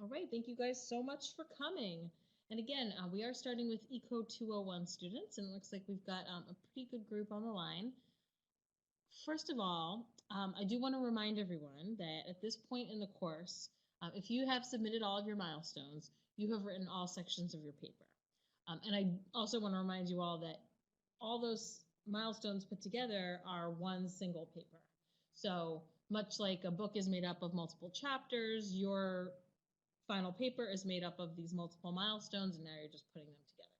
All right, thank you guys so much for coming. And again, we are starting with Eco 201 students, and it looks like we've got a pretty good group on the line. First of all, I do want to remind everyone that at this point in the course, if you have submitted all of your milestones, you have written all sections of your paper. And I also want to remind you all that all those milestones put together are one single paper. So much like a book is made up of multiple chapters, your final paper is made up of these multiple milestones, and now you're just putting them together.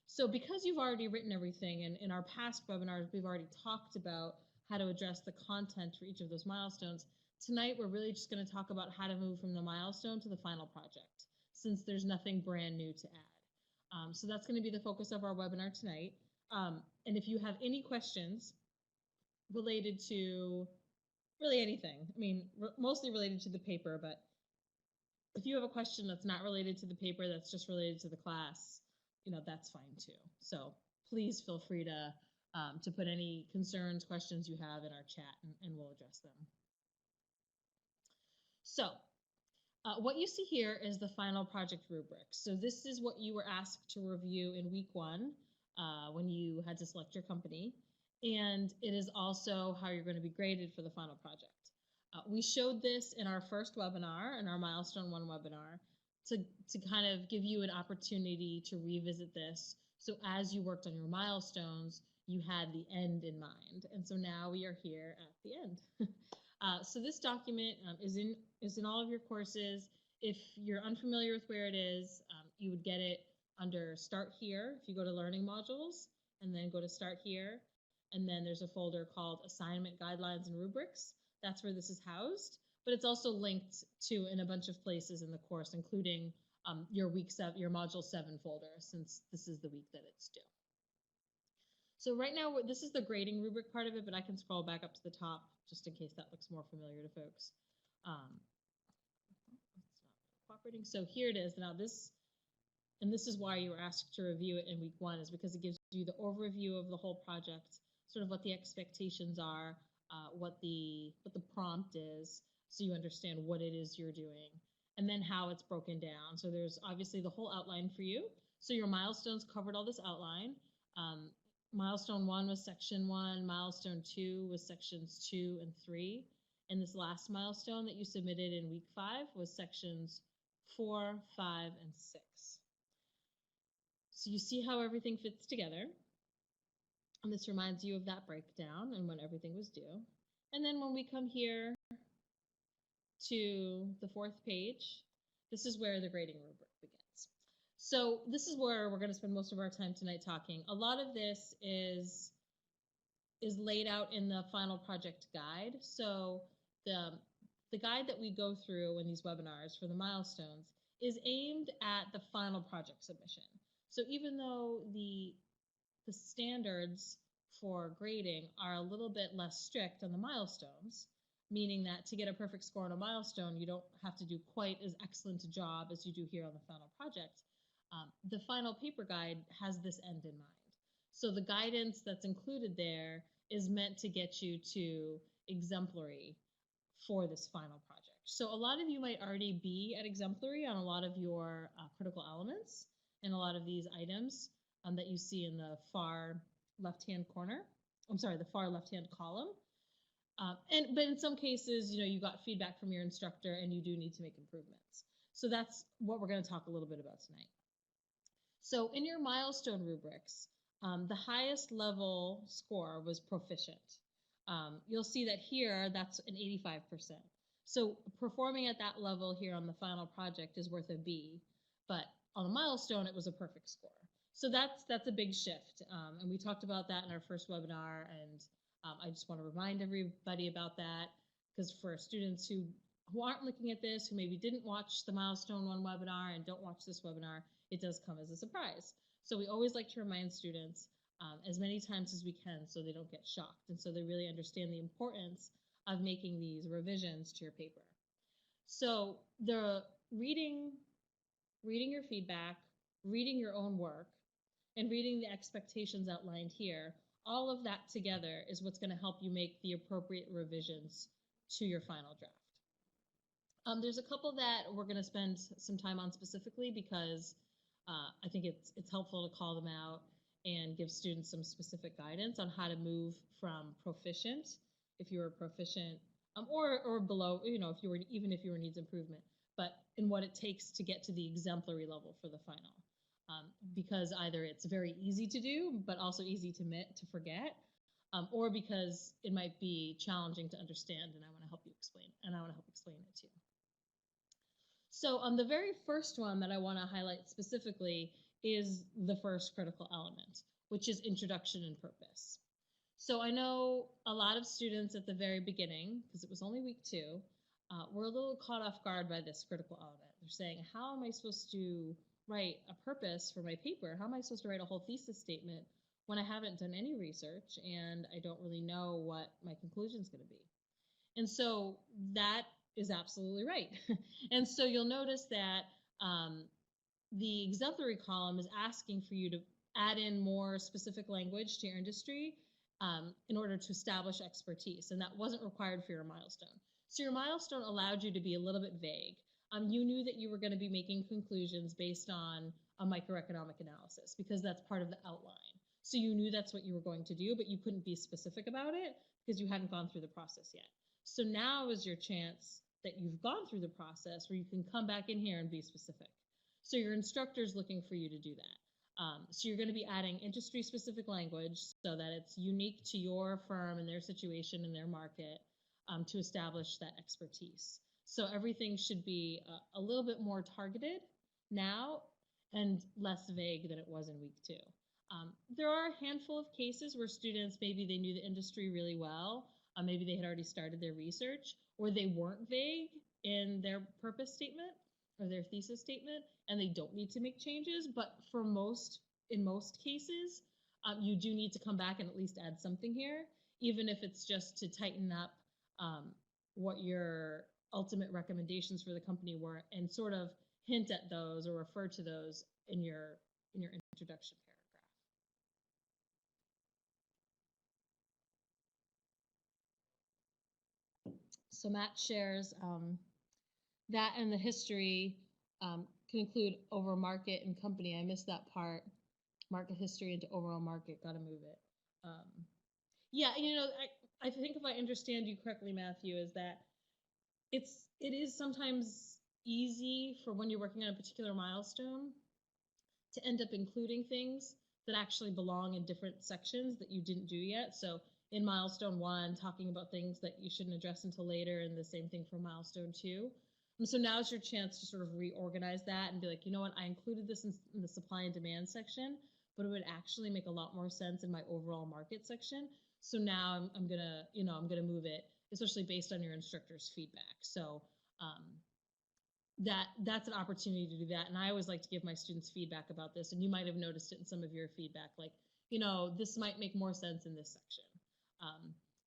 So because you've already written everything, and in our past webinars, we've already talked about how to address the content for each of those milestones, tonight we're really just going to talk about how to move from the milestone to the final project, since there's nothing brand new to add. So that's going to be the focus of our webinar tonight. And if you have any questions related to really anything, I mean, mostly related to the paper, but if you have a question that's not related to the paper, that's just related to the class, that's fine too. So please feel free to put any concerns, questions you have in our chat, and we'll address them. So what you see here is the final project rubric. So this is what you were asked to review in week 1 when you had to select your company. And it is also how you're going to be graded for the final project. We showed this in our first webinar, in our Milestone 1 webinar, to kind of give you an opportunity to revisit this. So as you worked on your milestones, you had the end in mind. And so now we are here at the end. So this document is in all of your courses. If you're unfamiliar with where it is, you would get it under Start Here. If you go to Learning Modules and then go to Start Here, and then there's a folder called Assignment Guidelines and Rubrics. That's where this is housed, but it's also linked to in a bunch of places in the course, including your your Module 7 folder, since this is the week that it's due. So right now, this is the grading rubric part of it, but I can scroll back up to the top just in case that looks more familiar to folks. It's not cooperating. So here it is. Now this is why you were asked to review it in week 1, is because it gives you the overview of the whole project, sort of what the expectations are, what the prompt is, so you understand what it is you're doing, and then how it's broken down. So there's obviously the whole outline for you. So your milestones covered all this outline. Milestone 1 was section 1, milestone 2 was sections 2 and 3, and this last milestone that you submitted in week 5 was sections 4, 5, and 6. So you see how everything fits together. And this reminds you of that breakdown and when everything was due. And then when we come here to the 4th page, this is where the grading rubric begins. So this is where we're going to spend most of our time tonight talking. A lot of this is laid out in the final project guide. So the guide that we go through in these webinars for the milestones is aimed at the final project submission. So even though the standards for grading are a little bit less strict on the milestones, meaning that to get a perfect score on a milestone, you don't have to do quite as excellent a job as you do here on the final project. The final paper guide has this end in mind. So the guidance that's included there is meant to get you to exemplary for this final project. So a lot of you might already be at exemplary on a lot of your critical elements and a lot of these items that you see in the far left-hand corner. I'm sorry, the far left-hand column. But in some cases, you got feedback from your instructor and you do need to make improvements. So that's what we're going to talk a little bit about tonight. So in your milestone rubrics, the highest level score was proficient. You'll see that here, that's an 85%. So performing at that level here on the final project is worth a B, but on a milestone, it was a perfect score. So that's a big shift. And we talked about that in our first webinar, and I just want to remind everybody about that, because for students who aren't looking at this, who maybe didn't watch the Milestone 1 webinar and don't watch this webinar, it does come as a surprise. So we always like to remind students as many times as we can so they don't get shocked, and so they really understand the importance of making these revisions to your paper. So the reading your feedback, reading your own work, and reading the expectations outlined here, all of that together is what's going to help you make the appropriate revisions to your final draft. There's a couple that we're going to spend some time on specifically because I think it's helpful to call them out and give students some specific guidance on how to move from proficient, if you were proficient, or below, if you were, even if you were needs improvement, but in what it takes to get to the exemplary level for the final. Because either it's very easy to do, but also easy to forget, or because it might be challenging to understand, and I want to help you explain, and I want to help explain it to you. So the very first one that I want to highlight specifically is the first critical element, which is introduction and purpose. So I know a lot of students at the very beginning, because it was only week 2, were a little caught off guard by this critical element. They're saying, how am I supposed to write a purpose for my paper? How am I supposed to write a whole thesis statement when I haven't done any research and I don't really know what my conclusion is going to be? And so that is absolutely right. And so you'll notice that the exemplary column is asking for you to add in more specific language to your industry in order to establish expertise, and that wasn't required for your milestone. So your milestone allowed you to be a little bit vague. You knew that you were going to be making conclusions based on a microeconomic analysis because that's part of the outline. So you knew that's what you were going to do, but you couldn't be specific about it because you hadn't gone through the process yet. So now is your chance that you've gone through the process where you can come back in here and be specific. So your instructor's looking for you to do that. So you're going to be adding industry-specific language so that it's unique to your firm and their situation and their market to establish that expertise. So everything should be a little bit more targeted now and less vague than it was in week 2. There are a handful of cases where students, maybe they knew the industry really well, maybe they had already started their research, or they weren't vague in their purpose statement or their thesis statement, and they don't need to make changes. But in most cases, you do need to come back and at least add something here, even if it's just to tighten up what your ultimate recommendations for the company were, and sort of hint at those or refer to those in your introduction paragraph. So Matt shares that, and the history can include over market and company. I missed that part. Market history into overall market, got to move it. Yeah, I think if I understand you correctly, Matthew, is that it is sometimes easy for when you're working on a particular milestone to end up including things that actually belong in different sections that you didn't do yet. So in milestone 1, talking about things that you shouldn't address until later, and the same thing for milestone 2. And so now's your chance to sort of reorganize that and be like, you know what, I included this in the supply and demand section, but it would actually make a lot more sense in my overall market section. So now I'm gonna move it, especially based on your instructor's feedback. So that's an opportunity to do that. And I always like to give my students feedback about this, and you might have noticed it in some of your feedback, like, this might make more sense in this section.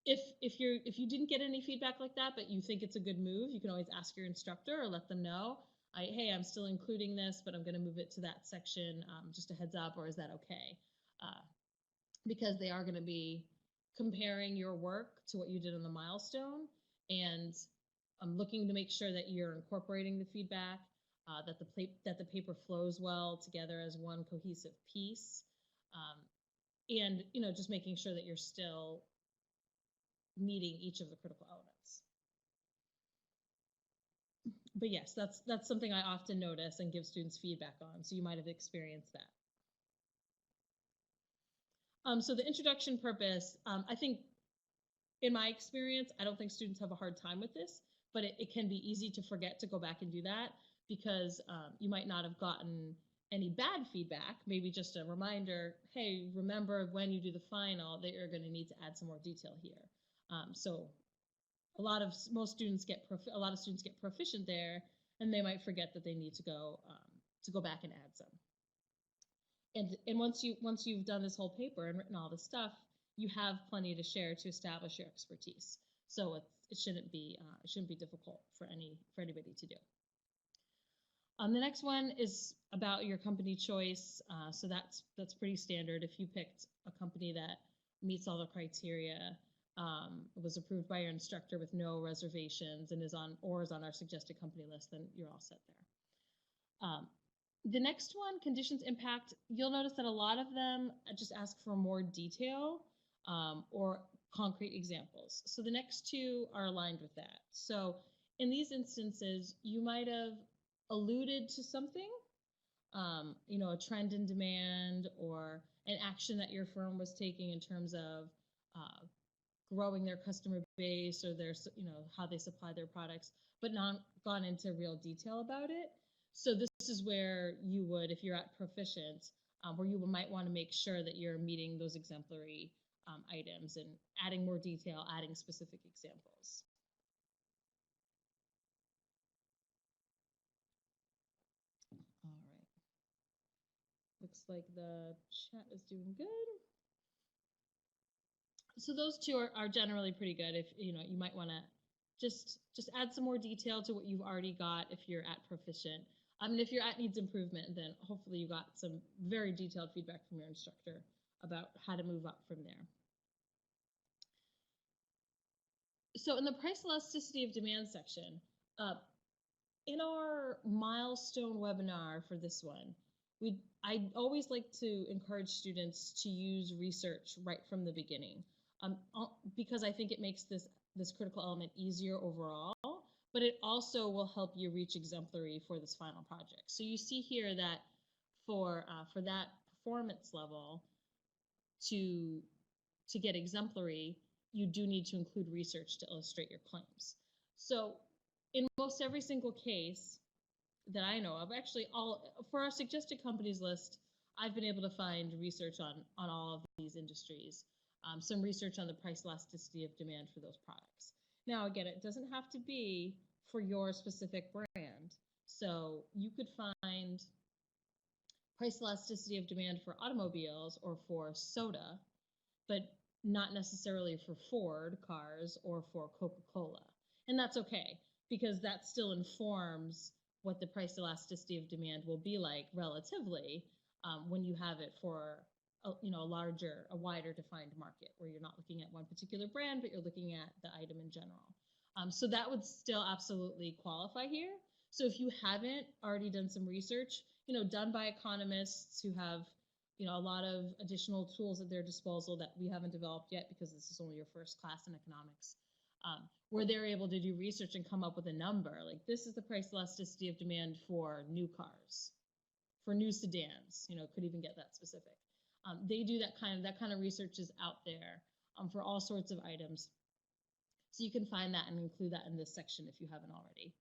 If you didn't get any feedback like that, but you think it's a good move, you can always ask your instructor or let them know, hey, I'm still including this, but I'm going to move it to that section, just a heads up, or is that okay? Because they are going to be comparing your work to what you did on the milestone, and I'm looking to make sure that you're incorporating the feedback, that the paper flows well together as one cohesive piece, and just making sure that you're still meeting each of the critical elements. But yes, that's something I often notice and give students feedback on, so you might have experienced that. So the introduction purpose, I think in my experience, I don't think students have a hard time with this, but it can be easy to forget to go back and do that because you might not have gotten any bad feedback, maybe just a reminder, hey, remember when you do the final that you're going to need to add some more detail here. So a lot of students get proficient there, and they might forget that they need to go back and add some. And once you've done this whole paper and written all this stuff, you have plenty to share to establish your expertise. So it shouldn't be difficult for anybody to do. The next one is about your company choice. So that's pretty standard. If you picked a company that meets all the criteria, it was approved by your instructor with no reservations and is on our suggested company list, then you're all set there. The next one, conditions impact, you'll notice that a lot of them just ask for more detail or concrete examples. So the next two are aligned with that. So in these instances, you might have alluded to something, a trend in demand or an action that your firm was taking in terms of growing their customer base or their, how they supply their products, but not gone into real detail about it. So this is where you would, if you're at Proficient, where you might want to make sure that you're meeting those exemplary items and adding more detail, adding specific examples. All right. Looks like the chat is doing good. So those two are generally pretty good. If you might want to just add some more detail to what you've already got if you're at Proficient. If you're at needs improvement, then hopefully you got some very detailed feedback from your instructor about how to move up from there. So in the price elasticity of demand section, in our milestone webinar for this one, I always like to encourage students to use research right from the beginning, because I think it makes this critical element easier overall, but it also will help you reach exemplary for this final project. So you see here that for that performance level to get exemplary, you do need to include research to illustrate your claims. So in most every single case that I know of, actually for our suggested companies list, I've been able to find research on all of these industries, some research on the price elasticity of demand for those products. Now, again, it doesn't have to be for your specific brand. So you could find price elasticity of demand for automobiles or for soda, but not necessarily for Ford cars or for Coca-Cola. And that's okay, because that still informs what the price elasticity of demand will be like relatively when you have it for a wider defined market, where you're not looking at one particular brand, but you're looking at the item in general. So that would still absolutely qualify here. So if you haven't already done some research, done by economists who have a lot of additional tools at their disposal that we haven't developed yet, because this is only your first class in economics, where they're able to do research and come up with a number, like this is the price elasticity of demand for new cars, for new sedans, could even get that specific. They do that kind of research is out there for all sorts of items. So you can find that and include that in this section if you haven't already.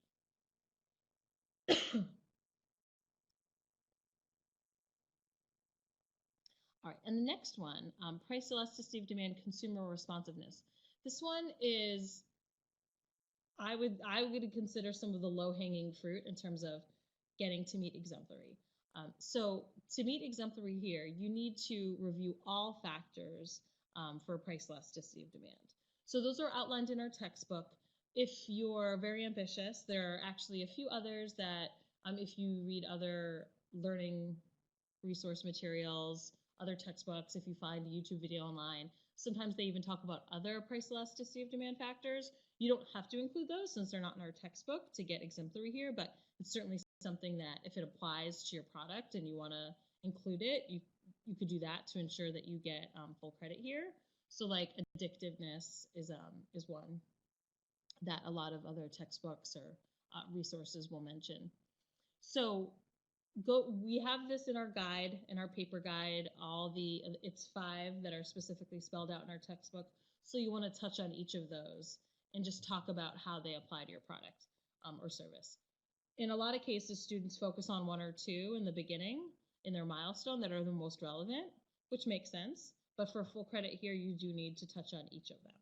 All right, and the next one, price elasticity of demand, consumer responsiveness. This one is, I would consider some of the low-hanging fruit in terms of getting to meet exemplary. So to meet exemplary here, you need to review all factors for price elasticity of demand. So those are outlined in our textbook. If you're very ambitious, there are actually a few others that if you read other learning resource materials, other textbooks, if you find a YouTube video online, sometimes they even talk about other price elasticity of demand factors. You don't have to include those since they're not in our textbook to get exemplary here, but it's certainly something that if it applies to your product and you want to include it, you could do that to ensure that you get full credit here. So like addictiveness is one that a lot of other textbooks or resources will mention. So we have this in our guide, in our paper guide, it's 5 that are specifically spelled out in our textbook. So you want to touch on each of those and just talk about how they apply to your product or service. In a lot of cases, students focus on 1 or 2 in the beginning in their milestone that are the most relevant, which makes sense. But for full credit here, you do need to touch on each of them.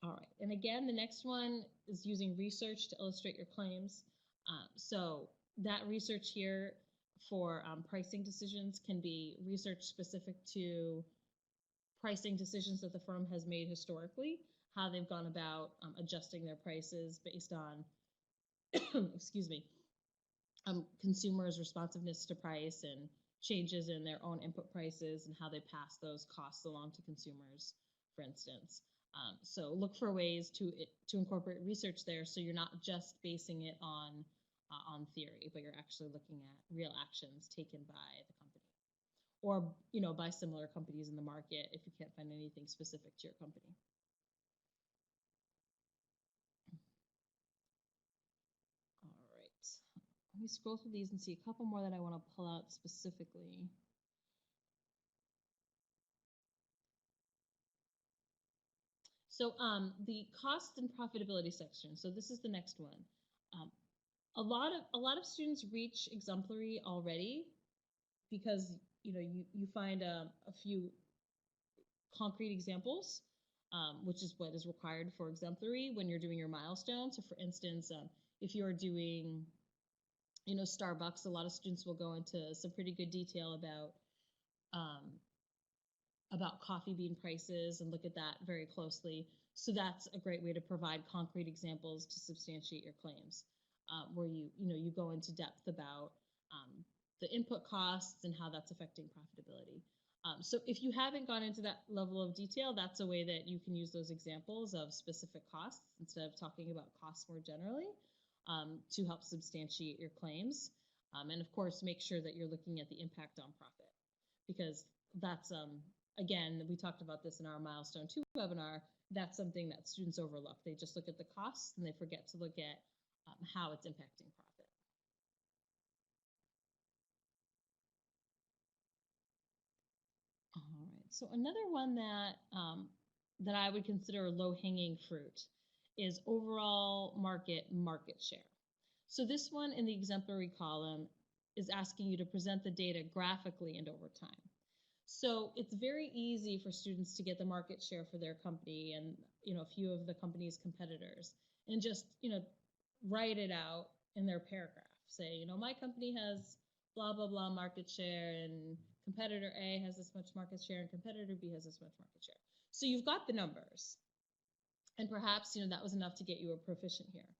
All right, and again, the next one is using research to illustrate your claims. So that research here for pricing decisions can be research specific to pricing decisions that the firm has made historically, how they've gone about adjusting their prices based on, excuse me, consumers' responsiveness to price and changes in their own input prices and how they pass those costs along to consumers, for instance. So look for ways to incorporate research there, so you're not just basing it on theory, but you're actually looking at real actions taken by the company, or by similar companies in the market if you can't find anything specific to your company. All right, let me scroll through these and see a couple more that I want to pull out specifically. So the cost and profitability section. So this is the next one. A lot of students reach exemplary already because you find a few concrete examples, which is what is required for exemplary when you're doing your milestones. So for instance, if you're doing Starbucks, a lot of students will go into some pretty good detail about coffee bean prices and look at that very closely. So that's a great way to provide concrete examples to substantiate your claims, where you go into depth about the input costs and how that's affecting profitability. So if you haven't gone into that level of detail, that's a way that you can use those examples of specific costs instead of talking about costs more generally, to help substantiate your claims. And of course, make sure that you're looking at the impact on profit, because that's again, we talked about this in our Milestone 2 webinar. That's something that students overlook. They just look at the costs and they forget to look at how it's impacting profit. All right, so another one that I would consider low-hanging fruit is overall market share. So this one in the exemplary column is asking you to present the data graphically and over time. So it's very easy for students to get the market share for their company and a few of the company's competitors, and just write it out in their paragraph. Say, my company has blah blah blah market share, and competitor A has this much market share, and competitor B has this much market share. So you've got the numbers, and perhaps that was enough to get you a proficient here.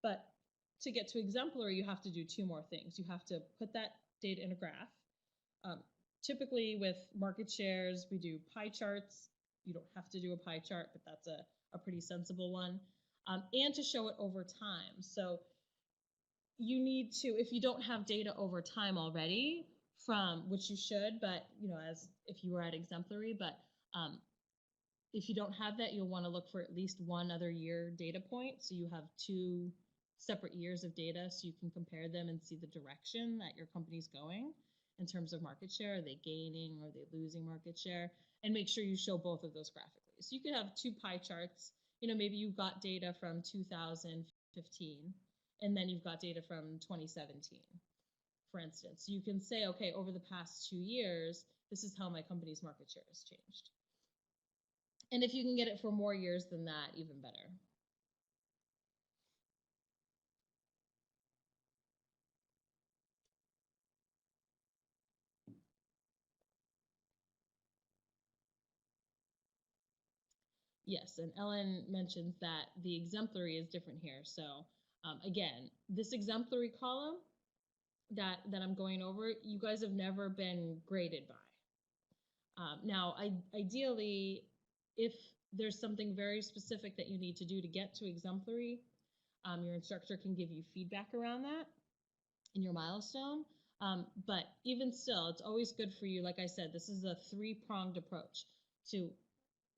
But to get to exemplary, you have to do two more things. You have to put that data in a graph. Typically with market shares, we do pie charts. You don't have to do a pie chart, but that's a pretty sensible one. And to show it over time. So you need to, if you don't have data over time already, from which you should, but as if you were at exemplary, but if you don't have that, you'll want to look for at least one other year data point. So you have 2 separate years of data so you can compare them and see the direction that your company's going in terms of market share. Are they gaining? Are they losing market share? And make sure you show both of those graphically. So you could have 2 pie charts. Maybe you've got data from 2015, and then you've got data from 2017, for instance. You can say, okay, over the past 2 years, this is how my company's market share has changed. And if you can get it for more years than that, even better. Yes, and Ellen mentions that the exemplary is different here. So again, this exemplary column that I'm going over, you guys have never been graded by. Now, ideally, if there's something very specific that you need to do to get to exemplary, your instructor can give you feedback around that in your milestone. But even still, it's always good for you. Like I said, this is a 3-pronged approach to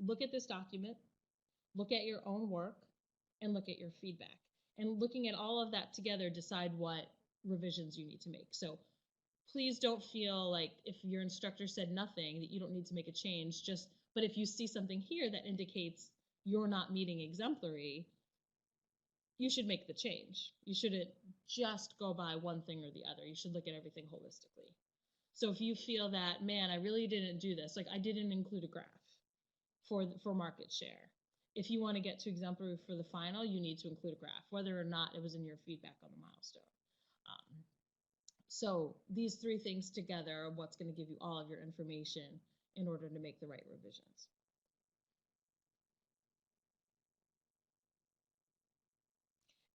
look at this document, look at your own work, and look at your feedback. And looking at all of that together, decide what revisions you need to make. So please don't feel like if your instructor said nothing that you don't need to make a change. But if you see something here that indicates you're not meeting exemplary, you should make the change. You shouldn't just go by one thing or the other. You should look at everything holistically. So if you feel that, man, I really didn't do this, like I didn't include a graph for market share. If you want to get to exemplary for the final, you need to include a graph, whether or not it was in your feedback on the milestone. So these 3 things together are what's going to give you all of your information in order to make the right revisions.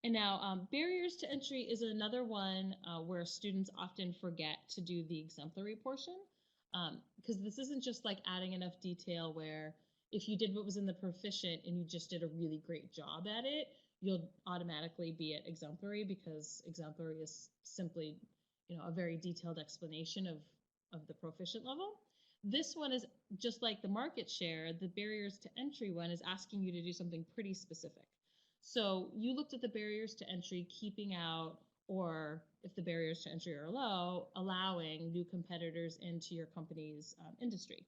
And now barriers to entry is another one where students often forget to do the exemplary portion, because this isn't just like adding enough detail where if you did what was in the proficient and you just did a really great job at it, you'll automatically be at exemplary, because exemplary is simply, a very detailed explanation of the proficient level. This one is just like the market share. The barriers to entry one is asking you to do something pretty specific. So you looked at the barriers to entry, keeping out, or if the barriers to entry are low, allowing new competitors into your company's industry.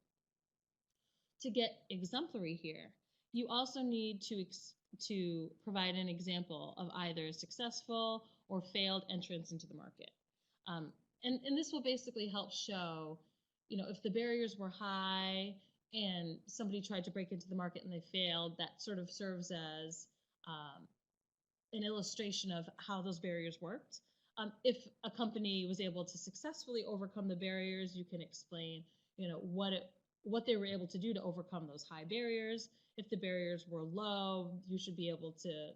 To get exemplary here, you also need to provide an example of either successful or failed entrance into the market. And this will basically help show, if the barriers were high and somebody tried to break into the market and they failed, that sort of serves as an illustration of how those barriers worked. If a company was able to successfully overcome the barriers, you can explain, what they were able to do to overcome those high barriers. If the barriers were low, you should be able to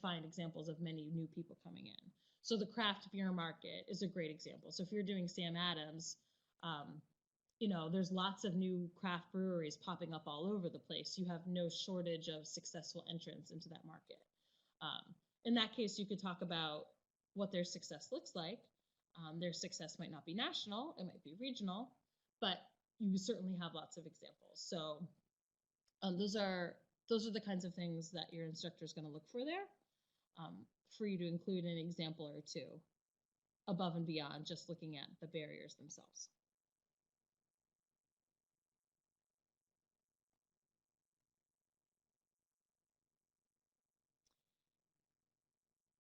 find examples of many new people coming in. So the craft beer market is a great example. So if you're doing Sam Adams, there's lots of new craft breweries popping up all over the place. You have no shortage of successful entrants into that market. In that case, you could talk about what their success looks like. Their success might not be national, it might be regional, but you certainly have lots of examples. So those are the kinds of things that your instructor is going to look for there, for you to include an example or two above and beyond just looking at the barriers themselves.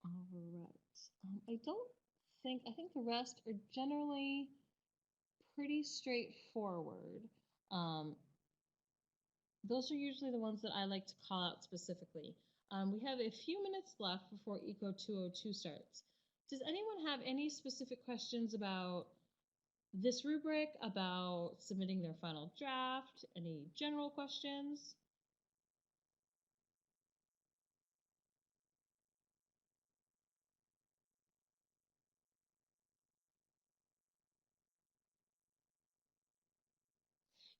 All right. I think the rest are generally pretty straightforward. Those are usually the ones that I like to call out specifically. We have a few minutes left before ECO 202 starts. Does anyone have any specific questions about this rubric, about submitting their final draft? Any general questions?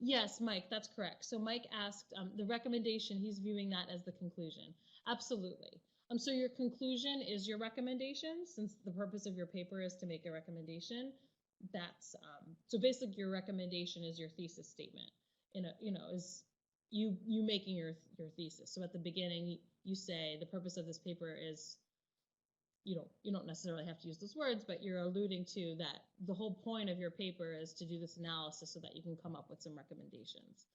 Yes, Mike, that's correct. So Mike asked the recommendation, he's viewing that as the conclusion. Absolutely. So your conclusion is your recommendation, since the purpose of your paper is to make a recommendation. That's so basically your recommendation is your thesis statement. Is you making your thesis. So at the beginning, you say the purpose of this paper is, you don't necessarily have to use those words, but you're alluding to that the whole point of your paper is to do this analysis so that you can come up with some recommendations.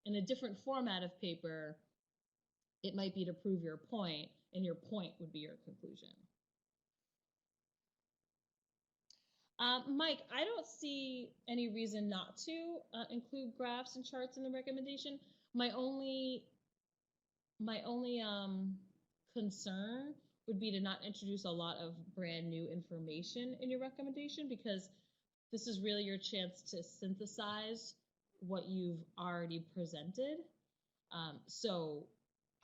In a different format of paper, it might be to prove your point, and your point would be your conclusion. Mike, I don't see any reason not to include graphs and charts in the recommendation. My only concern would be to not introduce a lot of brand new information in your recommendation, because this is really your chance to synthesize what you've already presented. So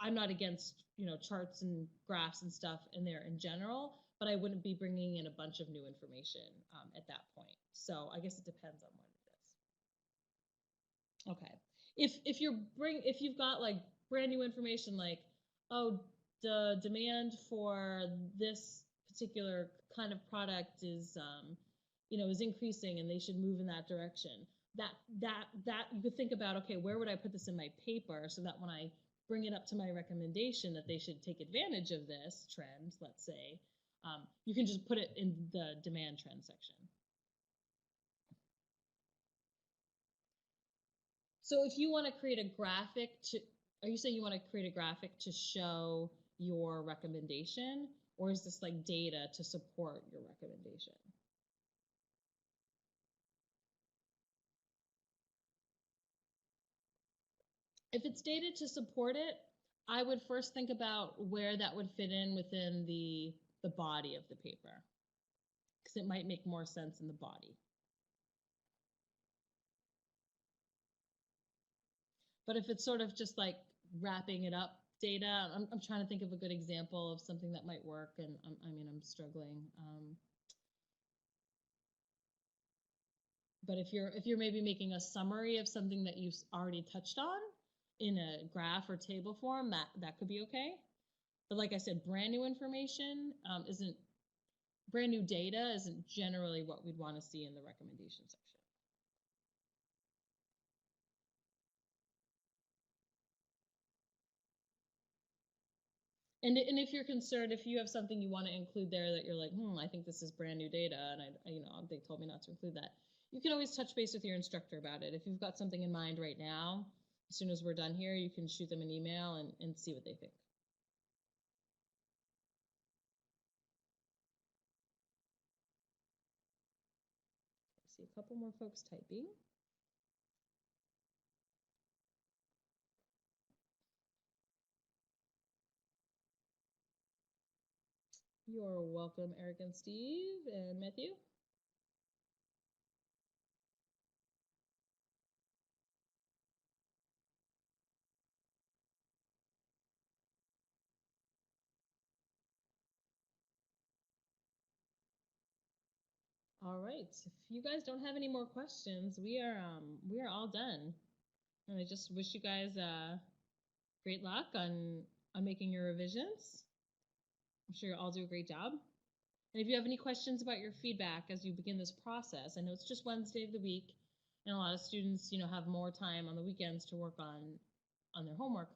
I'm not against, charts and graphs and stuff in there in general, but I wouldn't be bringing in a bunch of new information at that point. So I guess it depends on what it is. Okay. If you've got like brand new information, like, oh, the demand for this particular kind of product is is increasing and they should move in that direction, that you could think about, okay, where would I put this in my paper so that when I bring it up to my recommendation that they should take advantage of this trend, let's say, you can just put it in the demand trend section. So if you want to create a graphic are you saying you want to create a graphic to show your recommendation, or is this like data to support your recommendation? If it's data to support it, I would first think about where that would fit in within the body of the paper, because it might make more sense in the body. But if it's sort of just like wrapping it up data. I'm trying to think of a good example of something that might work, and I'm struggling. But if you're maybe making a summary of something that you've already touched on in a graph or table form, that could be okay. But like I said, brand new information isn't brand new data isn't generally what we'd want to see in the recommendation section. And if you're concerned, if you have something you want to include there that you're like, I think this is brand new data, and they told me not to include that, you can always touch base with your instructor about it. If you've got something in mind right now, as soon as we're done here, you can shoot them an email and see what they think. I see a couple more folks typing. You're welcome, Eric and Steve and Matthew. All right. If you guys don't have any more questions, we are all done. And I just wish you guys great luck on making your revisions. I'm sure you'll all do a great job. And if you have any questions about your feedback as you begin this process, I know it's just Wednesday of the week, and a lot of students, have more time on the weekends to work on their homework.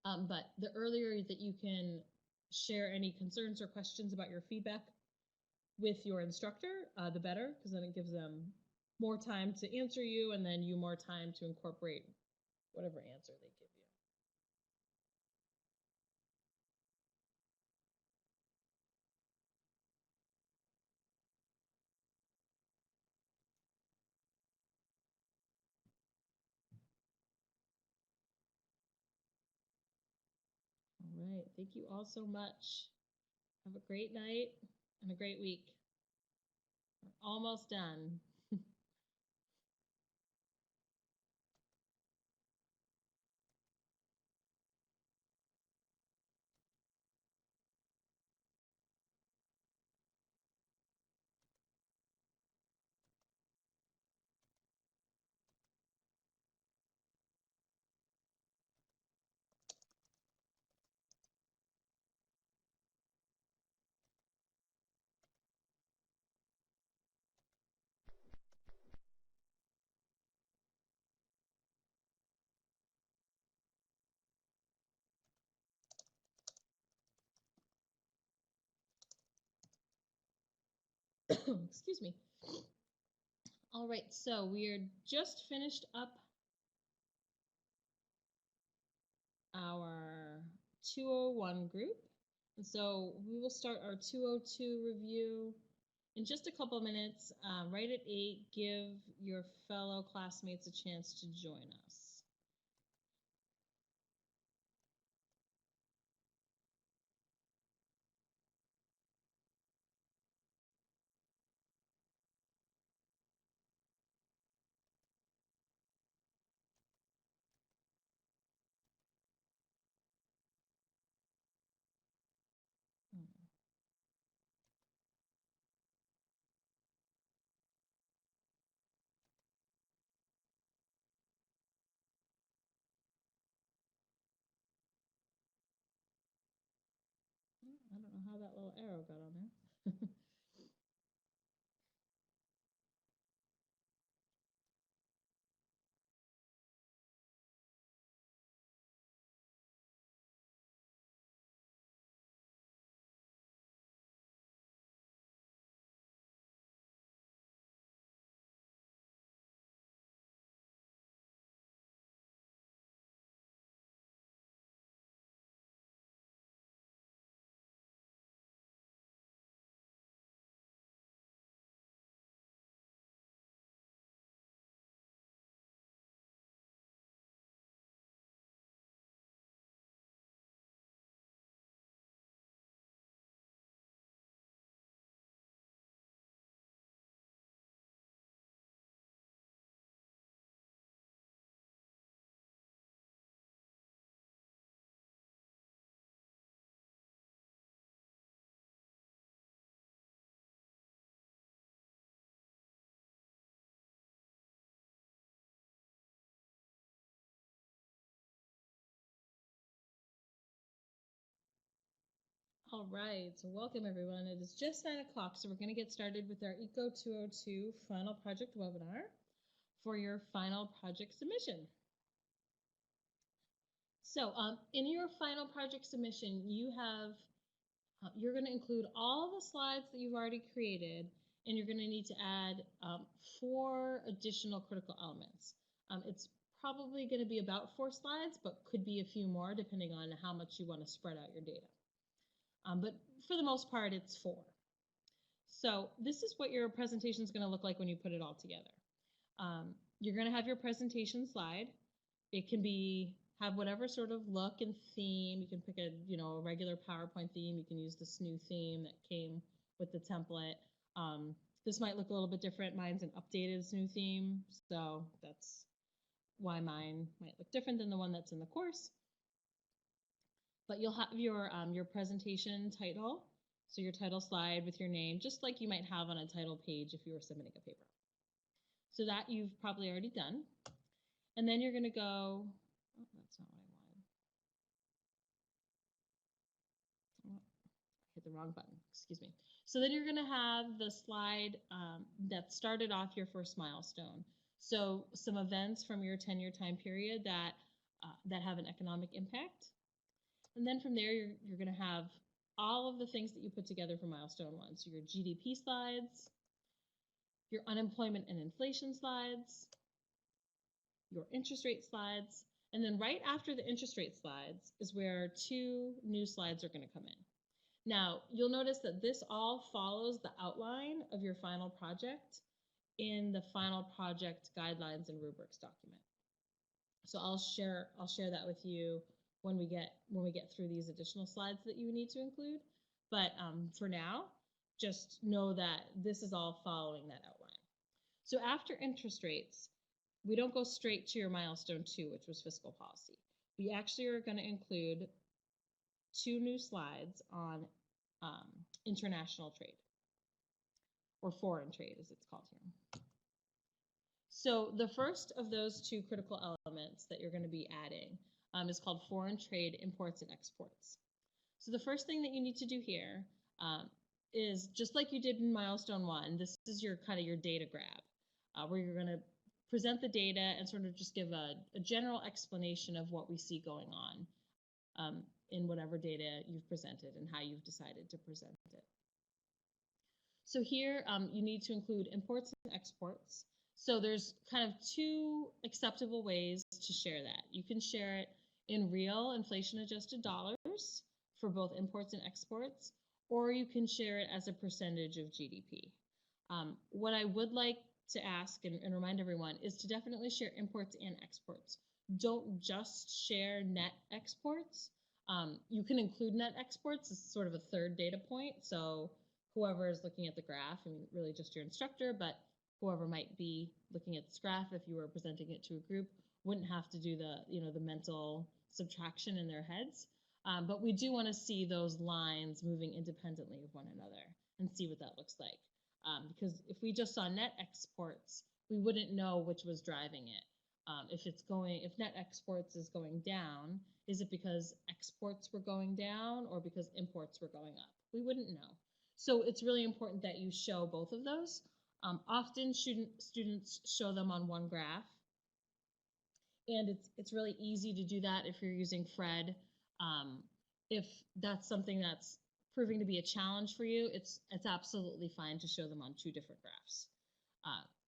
But the earlier that you can share any concerns or questions about your feedback with your instructor, the better, because then it gives them more time to answer you, and then you more time to incorporate whatever answer they give you. All right. Thank you all so much. Have a great night and a great week. We're almost done. Excuse me. All right, so we are just finished up our 201 group. And so we will start our 202 review in just a couple minutes. Right at 8, give your fellow classmates a chance to join us. I don't know how that little arrow got on there. All right, so welcome everyone. It is just 9 o'clock, so we're going to get started with our ECO 202 final project webinar for your final project submission. So in your final project submission, you're going to include all the slides that you've already created, and you're going to need to add 4 additional critical elements. It's probably going to be about 4 slides, but could be a few more depending on how much you want to spread out your data. But for the most part, it's 4. So this is what your presentation is going to look like when you put it all together. You're going to have your presentation slide. It can have whatever sort of look and theme. You can pick a regular PowerPoint theme. You can use the SNU theme that came with the template. This might look a little bit different. Mine's an updated SNU theme, so that's why mine might look different than the one that's in the course. But you'll have your presentation title, so your title slide with your name, just like you might have on a title page if you were submitting a paper. So that you've probably already done. And then you're going to go, oh, that's not what I wanted. Oh, I hit the wrong button, excuse me. So then you're going to have the slide that started off your first milestone. So some events from your 10-year time period that have an economic impact. And then from there, you're going to have all of the things that you put together for milestone 1. So your GDP slides, your unemployment and inflation slides, your interest rate slides, and then right after the interest rate slides is where 2 new slides are going to come in. Now, you'll notice that this all follows the outline of your final project in the final project guidelines and rubrics document. So I'll share that with you when we get through these additional slides that you need to include. But for now, just know that this is all following that outline. So after interest rates, we don't go straight to your milestone 2, which was fiscal policy. We actually are going to include 2 new slides on international trade, or foreign trade as it's called here. So the first of those 2 critical elements that you're going to be adding is called foreign trade imports and exports. So the first thing that you need to do here is just like you did in milestone 1, this is your your data grab, where you're going to present the data and sort of just give a general explanation of what we see going on in whatever data you've presented and how you've decided to present it. So here you need to include imports and exports. So there's kind of 2 acceptable ways to share that. You can share it in real inflation-adjusted dollars for both imports and exports, or you can share it as a percentage of GDP. What I would like to ask and remind everyone is to definitely share imports and exports. Don't just share net exports. You can include net exports as sort of a third data point. So whoever is looking at the graph, I mean, really just your instructor, but whoever might be looking at this graph, if you were presenting it to a group, wouldn't have to do the mental subtraction in their heads. But we do want to see those lines moving independently of one another and see what that looks like. Because if we just saw net exports, we wouldn't know which was driving it. If net exports is going down, is it because exports were going down or because imports were going up? We wouldn't know. So it's really important that you show both of those. Often students show them on one graph, and it's really easy to do that if you're using Fred. If that's something that's proving to be a challenge for you, it's absolutely fine to show them on 2 different graphs.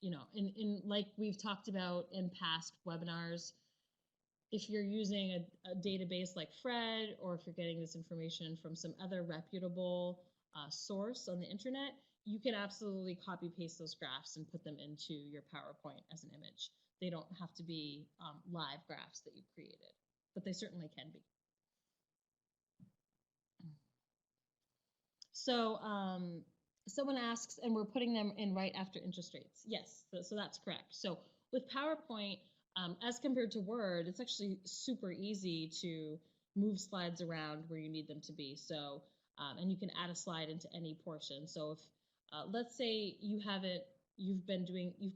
In like we've talked about in past webinars, if you're using a database like Fred, or if you're getting this information from some other reputable source on the internet, you can absolutely copy paste those graphs and put them into your PowerPoint as an image. They don't have to be live graphs that you created, but they certainly can be. So someone asks, and we're putting them in right after interest rates. Yes, so that's correct. So with PowerPoint, as compared to Word, it's actually super easy to move slides around where you need them to be. So, and you can add a slide into any portion. So if, let's say you've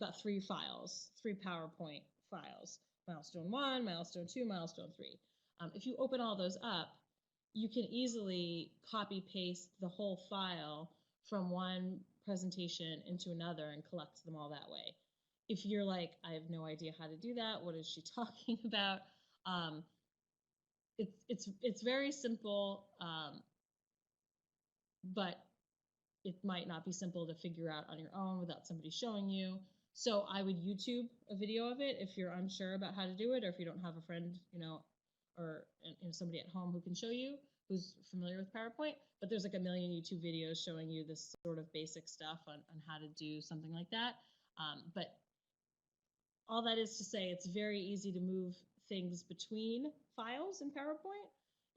got 3 files, 3 PowerPoint files, milestone 1, milestone 2, milestone 3. If you open all those up, you can easily copy paste the whole file from one presentation into another and collect them all that way. If you're like, I have no idea how to do that, what is she talking about? It's very simple, but it might not be simple to figure out on your own without somebody showing you. So I would YouTube a video of it if you're unsure about how to do it, or if you don't have a friend, or somebody at home who can show you, who's familiar with PowerPoint. But there's like a million YouTube videos showing you this sort of basic stuff on how to do something like that. But all that is to say, it's very easy to move things between files in PowerPoint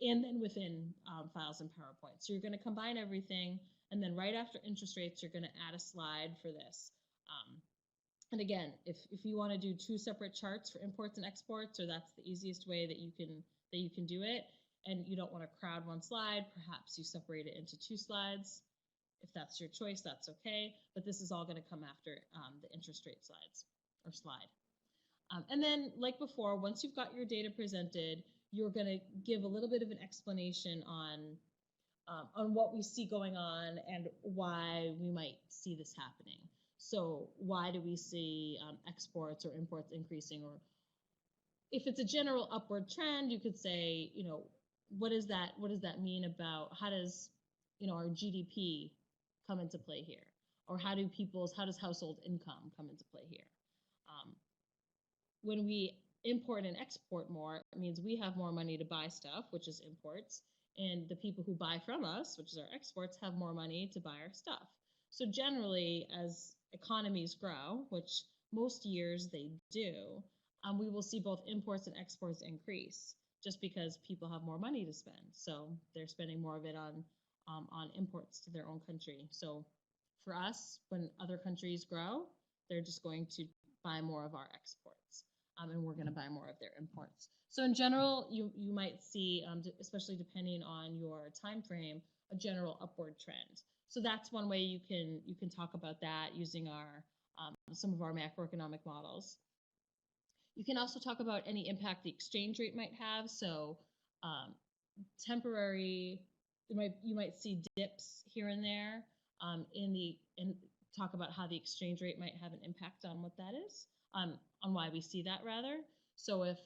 and then within files in PowerPoint. So you're going to combine everything, and then right after interest rates, you're going to add a slide for this. And again, if you want to do two separate charts for imports and exports, or that's the easiest way that you can do it, and you don't want to crowd one slide, perhaps you separate it into two slides. If that's your choice, that's okay. But this is all going to come after the interest rate slides or slide. And then, like before, once you've got your data presented, you're going to give a little bit of an explanation on what we see going on and why we might see this happening. So why do we see exports or imports increasing? Or if it's a general upward trend, you could say, what does that mean about how does, our GDP come into play here? Or how does household income come into play here? When we import and export more, it means we have more money to buy stuff, which is imports, and the people who buy from us, which is our exports, have more money to buy our stuff. So generally, as economies grow, which most years they do, we will see both imports and exports increase just because people have more money to spend. So they're spending more of it on imports to their own country. So for us, when other countries grow, they're just going to buy more of our exports. And we're going to buy more of their imports. So in general, you might see, especially depending on your time frame, a general upward trend. So that's one way you can talk about that using some of our macroeconomic models. You can also talk about any impact the exchange rate might have. So temporary, you might see dips here and there, and talk about how the exchange rate might have an impact on what that is. On why we see that rather. So if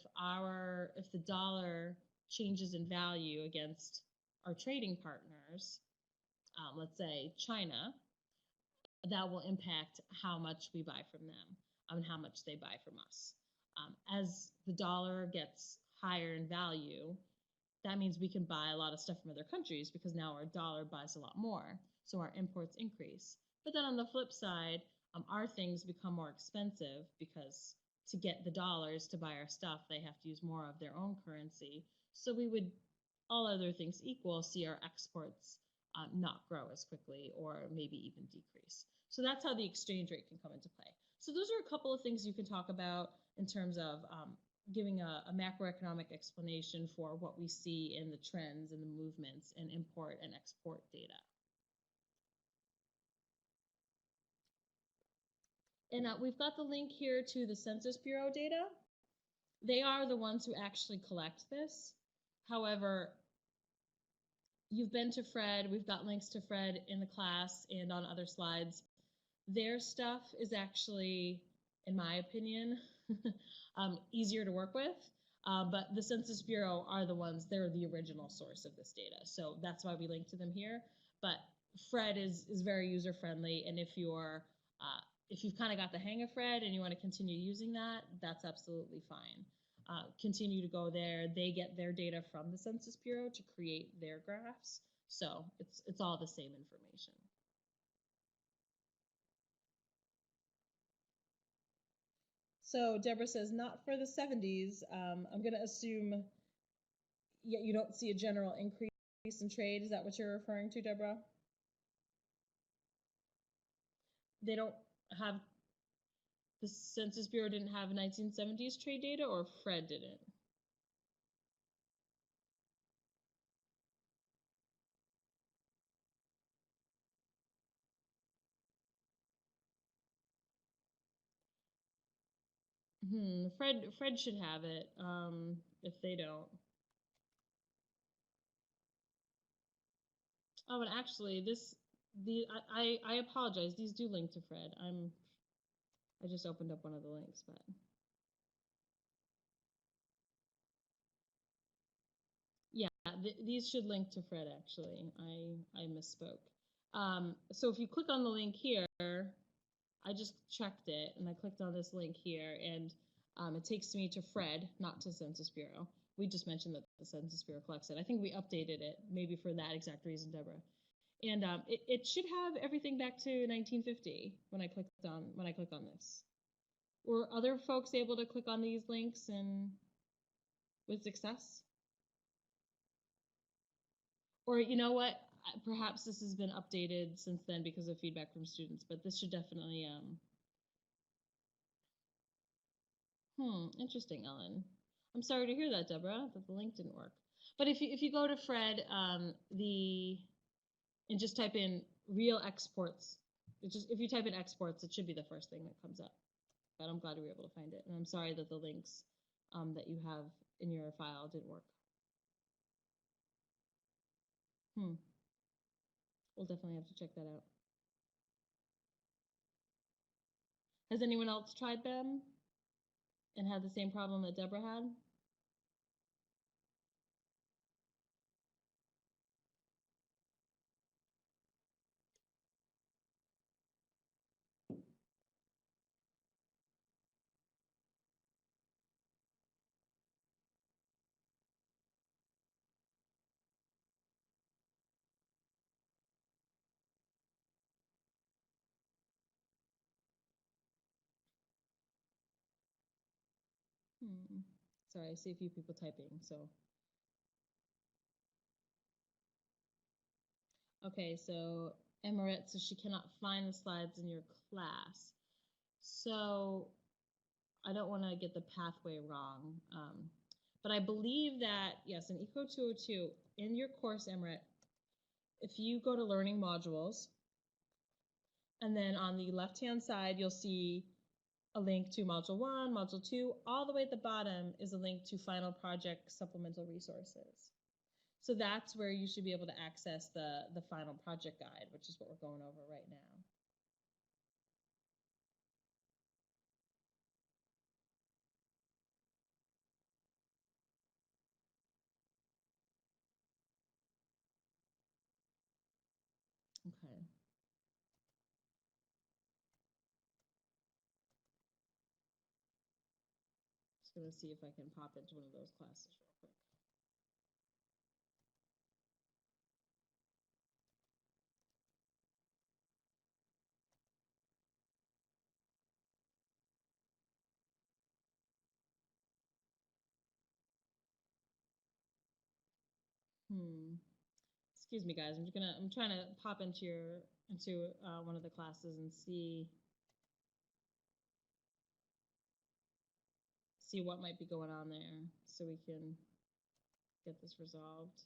the dollar changes in value against our trading partners, let's say China, that will impact how much we buy from them and how much they buy from us. As the dollar gets higher in value, that means we can buy a lot of stuff from other countries because now our dollar buys a lot more, so our imports increase. But then on the flip side, our things become more expensive because to get the dollars to buy our stuff, they have to use more of their own currency. So we would, all other things equal, see our exports not grow as quickly or maybe even decrease. So that's how the exchange rate can come into play. So those are a couple of things you can talk about in terms of giving a macroeconomic explanation for what we see in the trends and the movements in import and export data. And we've got the link here to the Census Bureau data. They are the ones who actually collect this. However, you've been to Fred. We've got links to Fred in the class and on other slides. Their stuff is actually, in my opinion, easier to work with. But the Census Bureau are the ones, they're the original source of this data. So that's why we link to them here. But Fred is very user-friendly, and if you've kind of got the hang of Fred and you want to continue using that, that's absolutely fine. Continue to go there. They get their data from the Census Bureau to create their graphs. So it's all the same information. So Deborah says, not for the 70s. I'm going to assume you don't see a general increase in trade. Is that what you're referring to, Deborah? They don't have, the Census Bureau didn't have 1970s trade data, or Fred didn't? Fred should have it, if they don't. Oh, and actually, I apologize. These do link to Fred. I just opened up one of the links, but yeah, these should link to Fred. Actually, I misspoke. So if you click on the link here, I just checked it, and I clicked on this link here, and it takes me to Fred, not to Census Bureau. We just mentioned that the Census Bureau collects it. I think we updated it, maybe for that exact reason, Deborah. And it should have everything back to 1950 when I click on this. Were other folks able to click on these links and with success? Or you know what? Perhaps this has been updated since then because of feedback from students, but this should definitely interesting, Ellen. I'm sorry to hear that, Deborah, that the link didn't work. But if you go to Fred, and just type in real exports, if you type in exports, it should be the first thing that comes up. But I'm glad we were able to find it, and I'm sorry that the links that you have in your file didn't work. We'll definitely have to check that out. Has anyone else tried them and had the same problem that Deborah had? Sorry, I see a few people typing, so. Okay, so Emaret says she cannot find the slides in your class. So I don't want to get the pathway wrong, but I believe that, yes, in Eco 202, in your course, Emaret, if you go to Learning Modules, and then on the left-hand side, you'll see a link to Module 1, Module 2. All the way at the bottom is a link to Final Project Supplemental Resources. So that's where you should be able to access the Final Project Guide, which is what we're going over right now. Okay. Just going to see if I can pop into one of those classes real quick. Excuse me, guys. I'm trying to pop into one of the classes and see what might be going on there, so we can get this resolved.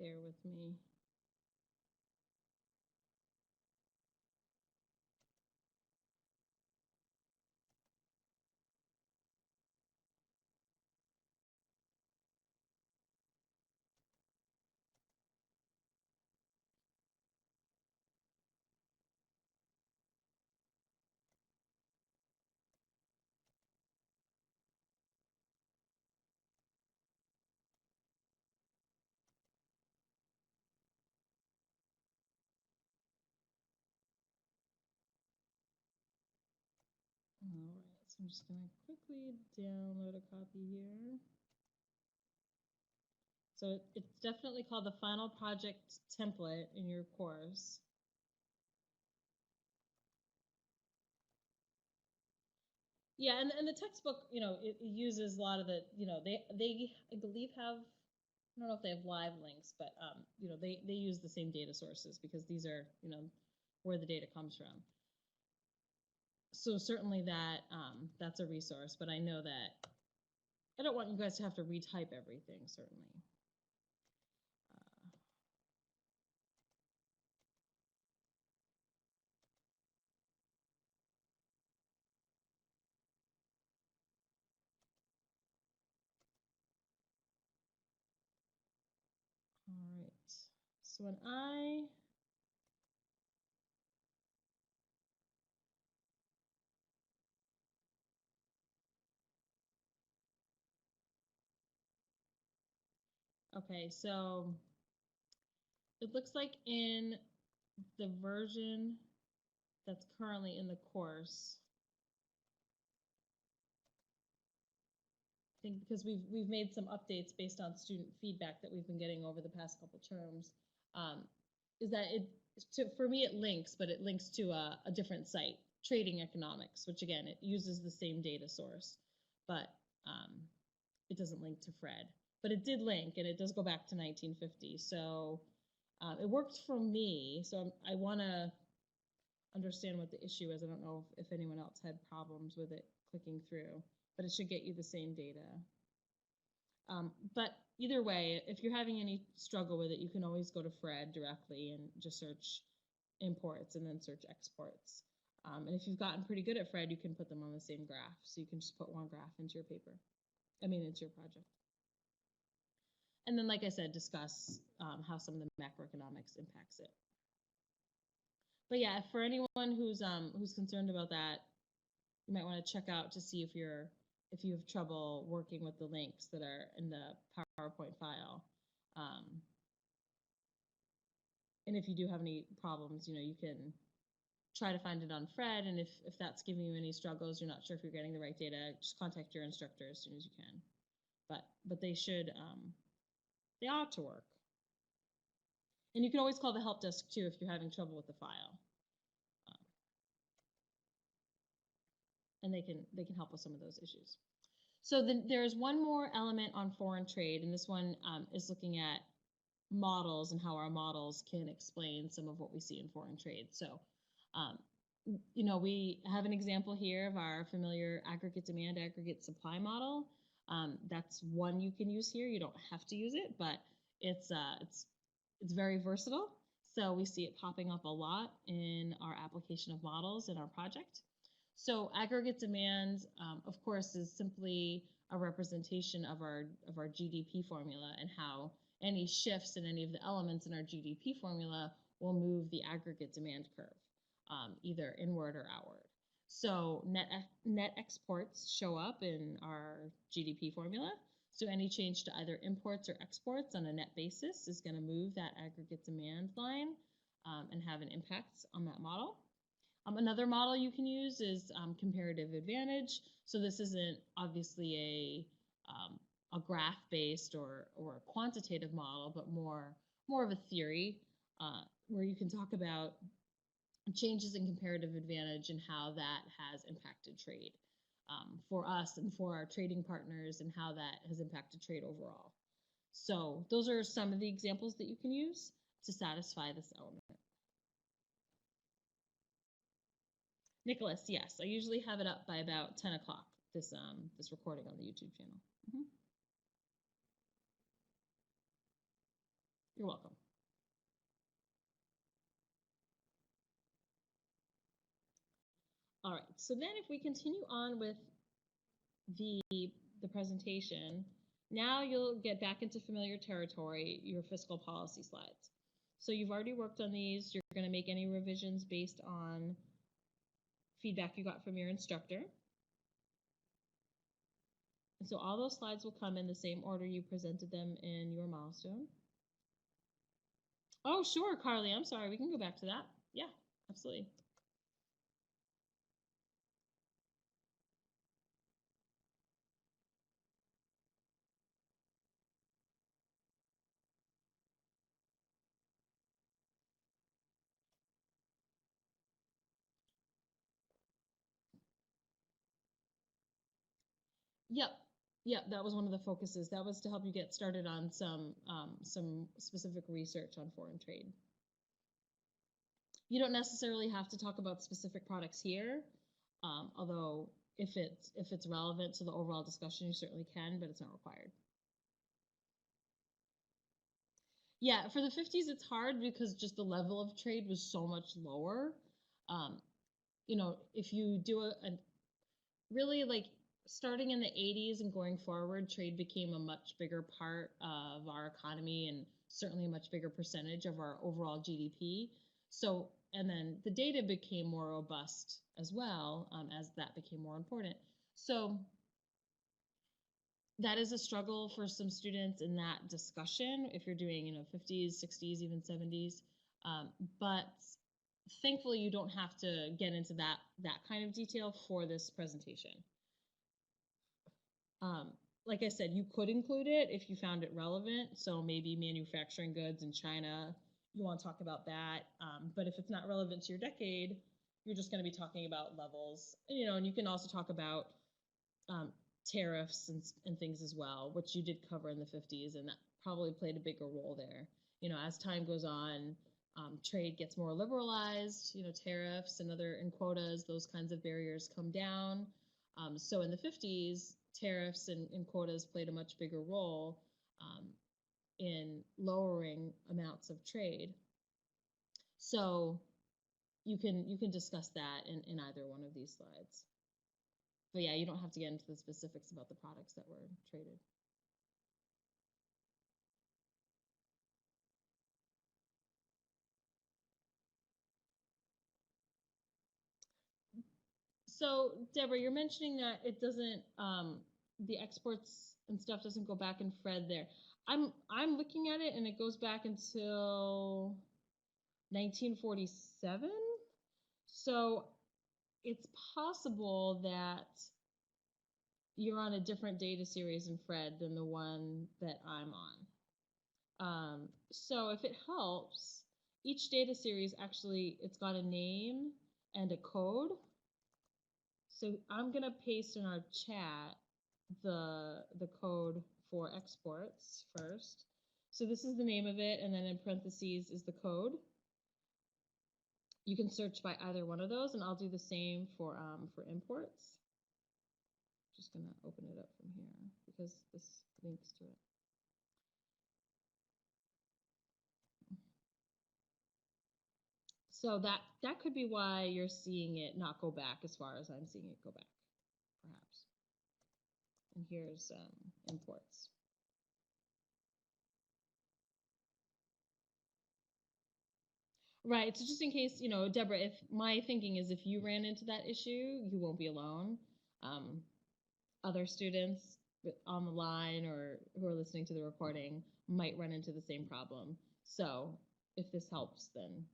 Bear with me. All right, so I'm just going to quickly download a copy here. So it's definitely called the Final Project Template in your course. Yeah, and the textbook, it uses a lot of the, they I believe have, I don't know if they have live links, but they use the same data sources because these are, where the data comes from. So certainly that's a resource, but I know that I don't want you guys to have to retype everything, certainly. So when I okay, so it looks like in the version that's currently in the course, I think because we've made some updates based on student feedback that we've been getting over the past couple terms, is that for me it links, but it links to a different site, Trading Economics, which again it uses the same data source, but it doesn't link to Fred. But it did link, and it does go back to 1950. So it worked for me. So I want to understand what the issue is. I don't know if anyone else had problems with it clicking through, but it should get you the same data. But either way, if you're having any struggle with it, you can always go to Fred directly and just search imports and then search exports. And if you've gotten pretty good at Fred, you can put them on the same graph. So you can just put one graph into your paper. Into your project. And then, like I said, discuss how some of the macroeconomics impacts it. But yeah, for anyone who's concerned about that, you might want to check out to see if you have trouble working with the links that are in the PowerPoint file. And if you do have any problems, you can try to find it on Fred. And if that's giving you any struggles, you're not sure if you're getting the right data, just contact your instructor as soon as you can. But they should, they ought to work. And you can always call the help desk too if you're having trouble with the file. And they can help with some of those issues. So then there's one more element on foreign trade, and this one is looking at models and how our models can explain some of what we see in foreign trade. So, we have an example here of our familiar aggregate demand, aggregate supply model. That's one you can use here. You don't have to use it, but it's very versatile. So we see it popping up a lot in our application of models in our project. So aggregate demand, of course, is simply a representation of our GDP formula and how any shifts in any of the elements in our GDP formula will move the aggregate demand curve, either inward or outward. So net exports show up in our GDP formula. So any change to either imports or exports on a net basis is going to move that aggregate demand line and have an impact on that model. Another model you can use is comparative advantage. So this isn't obviously a graph-based or a quantitative model, but more of a theory where you can talk about changes in comparative advantage and how that has impacted trade for us and for our trading partners and how that has impacted trade overall. So those are some of the examples that you can use to satisfy this element. Nicholas, yes, I usually have it up by about 10 o'clock, this recording on the YouTube channel. You're welcome. All right, so then if we continue on with the presentation, now you'll get back into familiar territory, your fiscal policy slides. So you've already worked on these. You're going to make any revisions based on feedback you got from your instructor. And so all those slides will come in the same order you presented them in your milestone. Oh, sure, Carly, I'm sorry. We can go back to that. Yeah, absolutely. Yep, that was one of the focuses. That was to help you get started on some specific research on foreign trade. You don't necessarily have to talk about specific products here, although if it's relevant to the overall discussion, you certainly can, but it's not required. Yeah, for the 50s, it's hard because just the level of trade was so much lower. If you do a really like starting in the 80s and going forward, trade became a much bigger part of our economy, and certainly a much bigger percentage of our overall GDP. So, and then the data became more robust as well, as that became more important. So that is a struggle for some students in that discussion if you're doing 50s, 60s, even 70s, but thankfully you don't have to get into that kind of detail for this presentation. Like I said, you could include it if you found it relevant. So maybe manufacturing goods in China, you want to talk about that. But if it's not relevant to your decade, you're just going to be talking about levels. And you can also talk about tariffs and things as well, which you did cover in the 50s, and that probably played a bigger role there. As time goes on, trade gets more liberalized, tariffs and quotas, those kinds of barriers come down. So in the 50s, tariffs and quotas played a much bigger role in lowering amounts of trade. So you can discuss that in either one of these slides. But yeah, you don't have to get into the specifics about the products that were traded. So Deborah, you're mentioning that it doesn't, the exports and stuff doesn't go back in Fred there. I'm looking at it and it goes back until 1947. So it's possible that you're on a different data series in Fred than the one that I'm on. So if it helps, each data series actually, it's got a name and a code. So I'm gonna paste in our chat the code for exports first. So this is the name of it, and then in parentheses is the code. You can search by either one of those, and I'll do the same for imports. Just gonna open it up from here because this links to it. So that could be why you're seeing it not go back as far as I'm seeing it go back, perhaps. And here's imports. Right. So just in case, Deborah, if my thinking is if you ran into that issue, you won't be alone. Other students on the line or who are listening to the recording might run into the same problem. So if this helps, then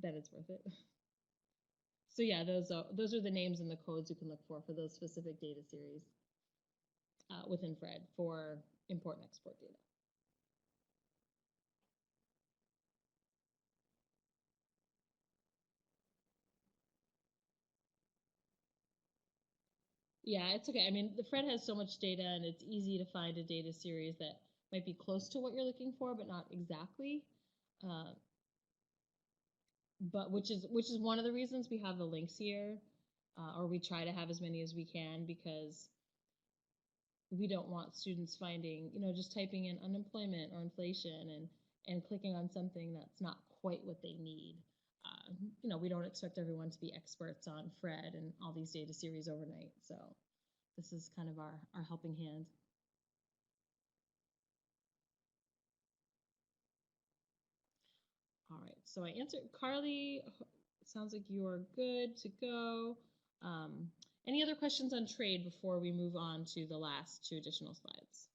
it's worth it. So yeah, those are the names and the codes you can look for those specific data series within Fred for import and export data. Yeah, it's okay. I mean, the Fred has so much data, and it's easy to find a data series that might be close to what you're looking for, but not exactly. But which is one of the reasons we have the links here, or we try to have as many as we can, because we don't want students finding, just typing in unemployment or inflation and clicking on something that's not quite what they need. We don't expect everyone to be experts on Fred and all these data series overnight. So this is kind of our helping hand. All right, so I answered. Carly, it sounds like you are good to go. Any other questions on trade before we move on to the last two additional slides?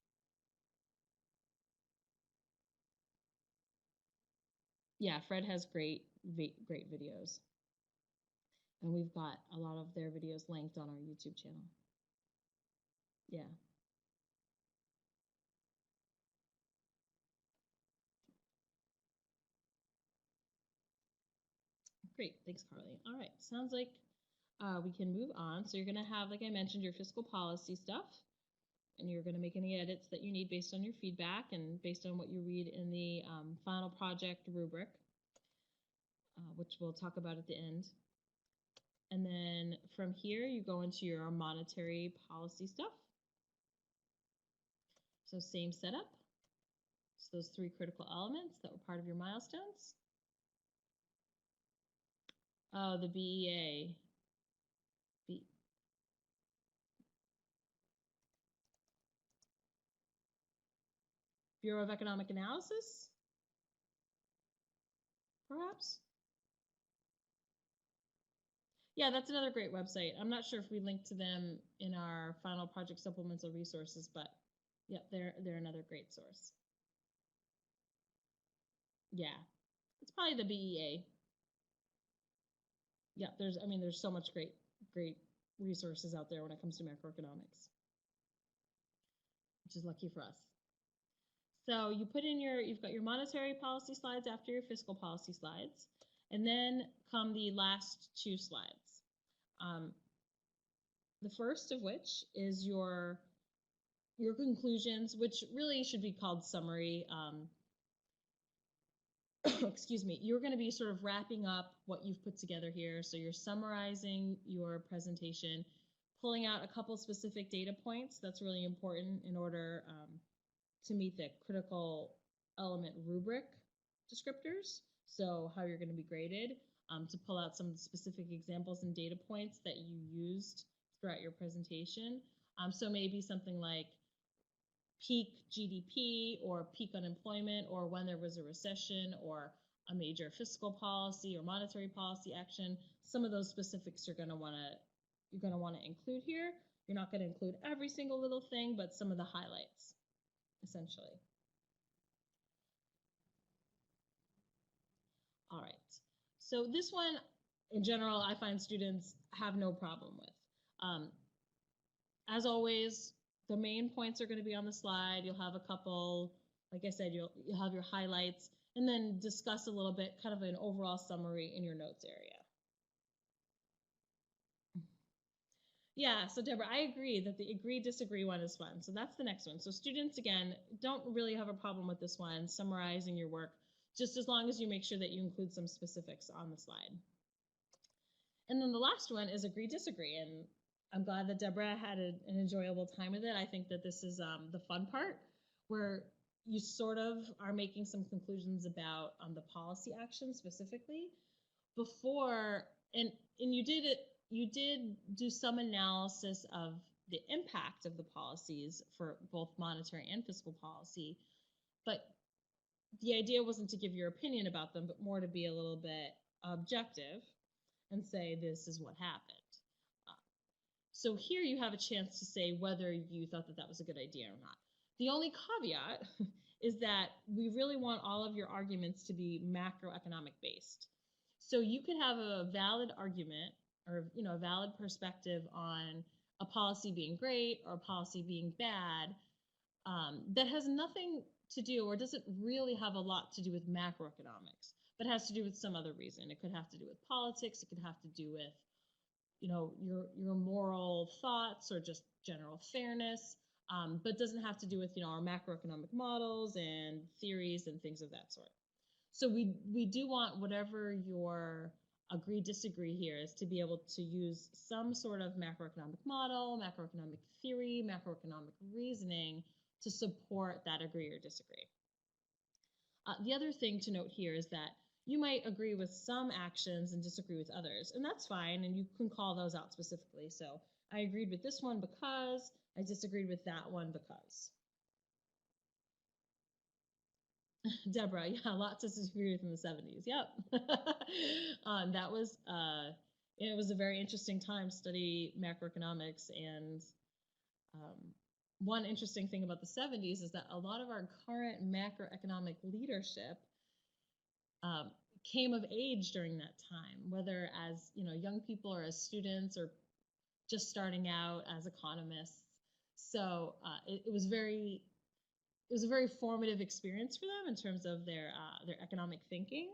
Yeah, Fred has great videos. And we've got a lot of their videos linked on our YouTube channel. Yeah. Great, thanks, Carly. All right, sounds like we can move on. So you're gonna have, like I mentioned, your fiscal policy stuff, and you're gonna make any edits that you need based on your feedback and based on what you read in the final project rubric, which we'll talk about at the end. And then from here, you go into your monetary policy stuff. So same setup. So those three critical elements that were part of your milestones. Oh, the BEA. Bureau of Economic Analysis, perhaps? Yeah, that's another great website. I'm not sure if we link to them in our final project supplemental resources, but yeah, they're another great source. Yeah, it's probably the BEA. Yeah, there's so much great resources out there when it comes to macroeconomics, which is lucky for us. So you put in you've got your monetary policy slides after your fiscal policy slides, and then come the last two slides. The first of which is your conclusions, which really should be called summary. Excuse me, you're going to be sort of wrapping up what you've put together here. So you're summarizing your presentation, pulling out a couple specific data points. That's really important in order to meet the critical element rubric descriptors. So how you're going to be graded, to pull out some specific examples and data points that you used throughout your presentation. So maybe something like peak GDP or peak unemployment, or when there was a recession or a major fiscal policy or monetary policy action. Some of those specifics you're going to want to include here. You're not going to include every single little thing, but some of the highlights, essentially. All right. So this one, in general, I find students have no problem with. As always, the main points are going to be on the slide. You'll have a couple, like I said, you'll have your highlights, and then discuss a little bit, kind of an overall summary in your notes area. Yeah, so Deborah, I agree that the agree-disagree one is fun. So that's the next one. So students, again, don't really have a problem with this one, summarizing your work, just as long as you make sure that you include some specifics on the slide. And then the last one is agree-disagree, and I'm glad that Deborah had an enjoyable time with it. I think that this is the fun part, where you sort of are making some conclusions about the policy action specifically before, and you did do some analysis of the impact of the policies for both monetary and fiscal policy, but the idea wasn't to give your opinion about them, but more to be a little bit objective and say this is what happened. So here you have a chance to say whether you thought that that was a good idea or not. The only caveat is that we really want all of your arguments to be macroeconomic based. So you could have a valid argument or a valid perspective on a policy being great or a policy being bad, that has nothing to do or doesn't really have a lot to do with macroeconomics, but has to do with some other reason. It could have to do with politics. It could have to do with your moral thoughts or just general fairness, but doesn't have to do with our macroeconomic models and theories and things of that sort. So we do want whatever your agree-disagree here is to be able to use some sort of macroeconomic model, macroeconomic theory, macroeconomic reasoning to support that agree or disagree. The other thing to note here is that you might agree with some actions and disagree with others, and that's fine, and you can call those out specifically. So I agreed with this one because, I disagreed with that one because. Deborah, yeah, lots to disagree with in the 70s. Yep. That was, it was a very interesting time to study macroeconomics, and one interesting thing about the 70s is that a lot of our current macroeconomic leadership came of age during that time, whether as young people or as students or just starting out as economists. So it was a very formative experience for them in terms of their economic thinking.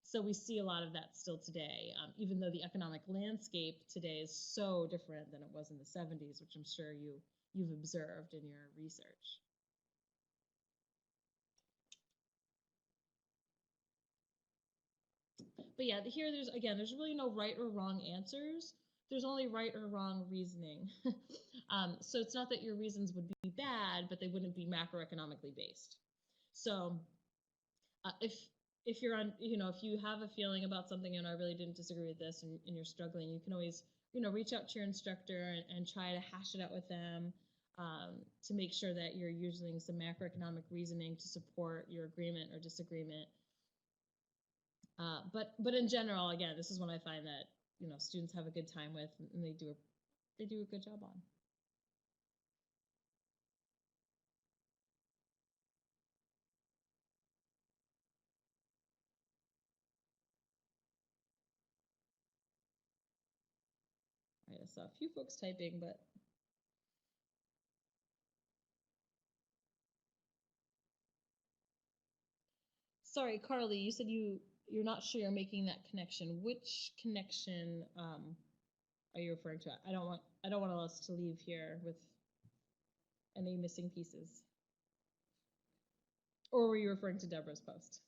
So we see a lot of that still today, even though the economic landscape today is so different than it was in the 70s, which I'm sure you've observed in your research. But yeah, here there's really no right or wrong answers. There's only right or wrong reasoning. So it's not that your reasons would be bad, but they wouldn't be macroeconomically based. So if you're on, if you have a feeling about something and I really didn't disagree with this and you're struggling, you can always, reach out to your instructor and try to hash it out with them. to make sure that you're using some macroeconomic reasoning to support your agreement or disagreement. But in general, again, this is one I find that students have a good time with, and they do a good job on. All right, I saw a few folks typing, but sorry, Carly, you said you're not sure you're making that connection. Which connection are you referring to? I don't want us to leave here with any missing pieces. Or were you referring to Deborah's post?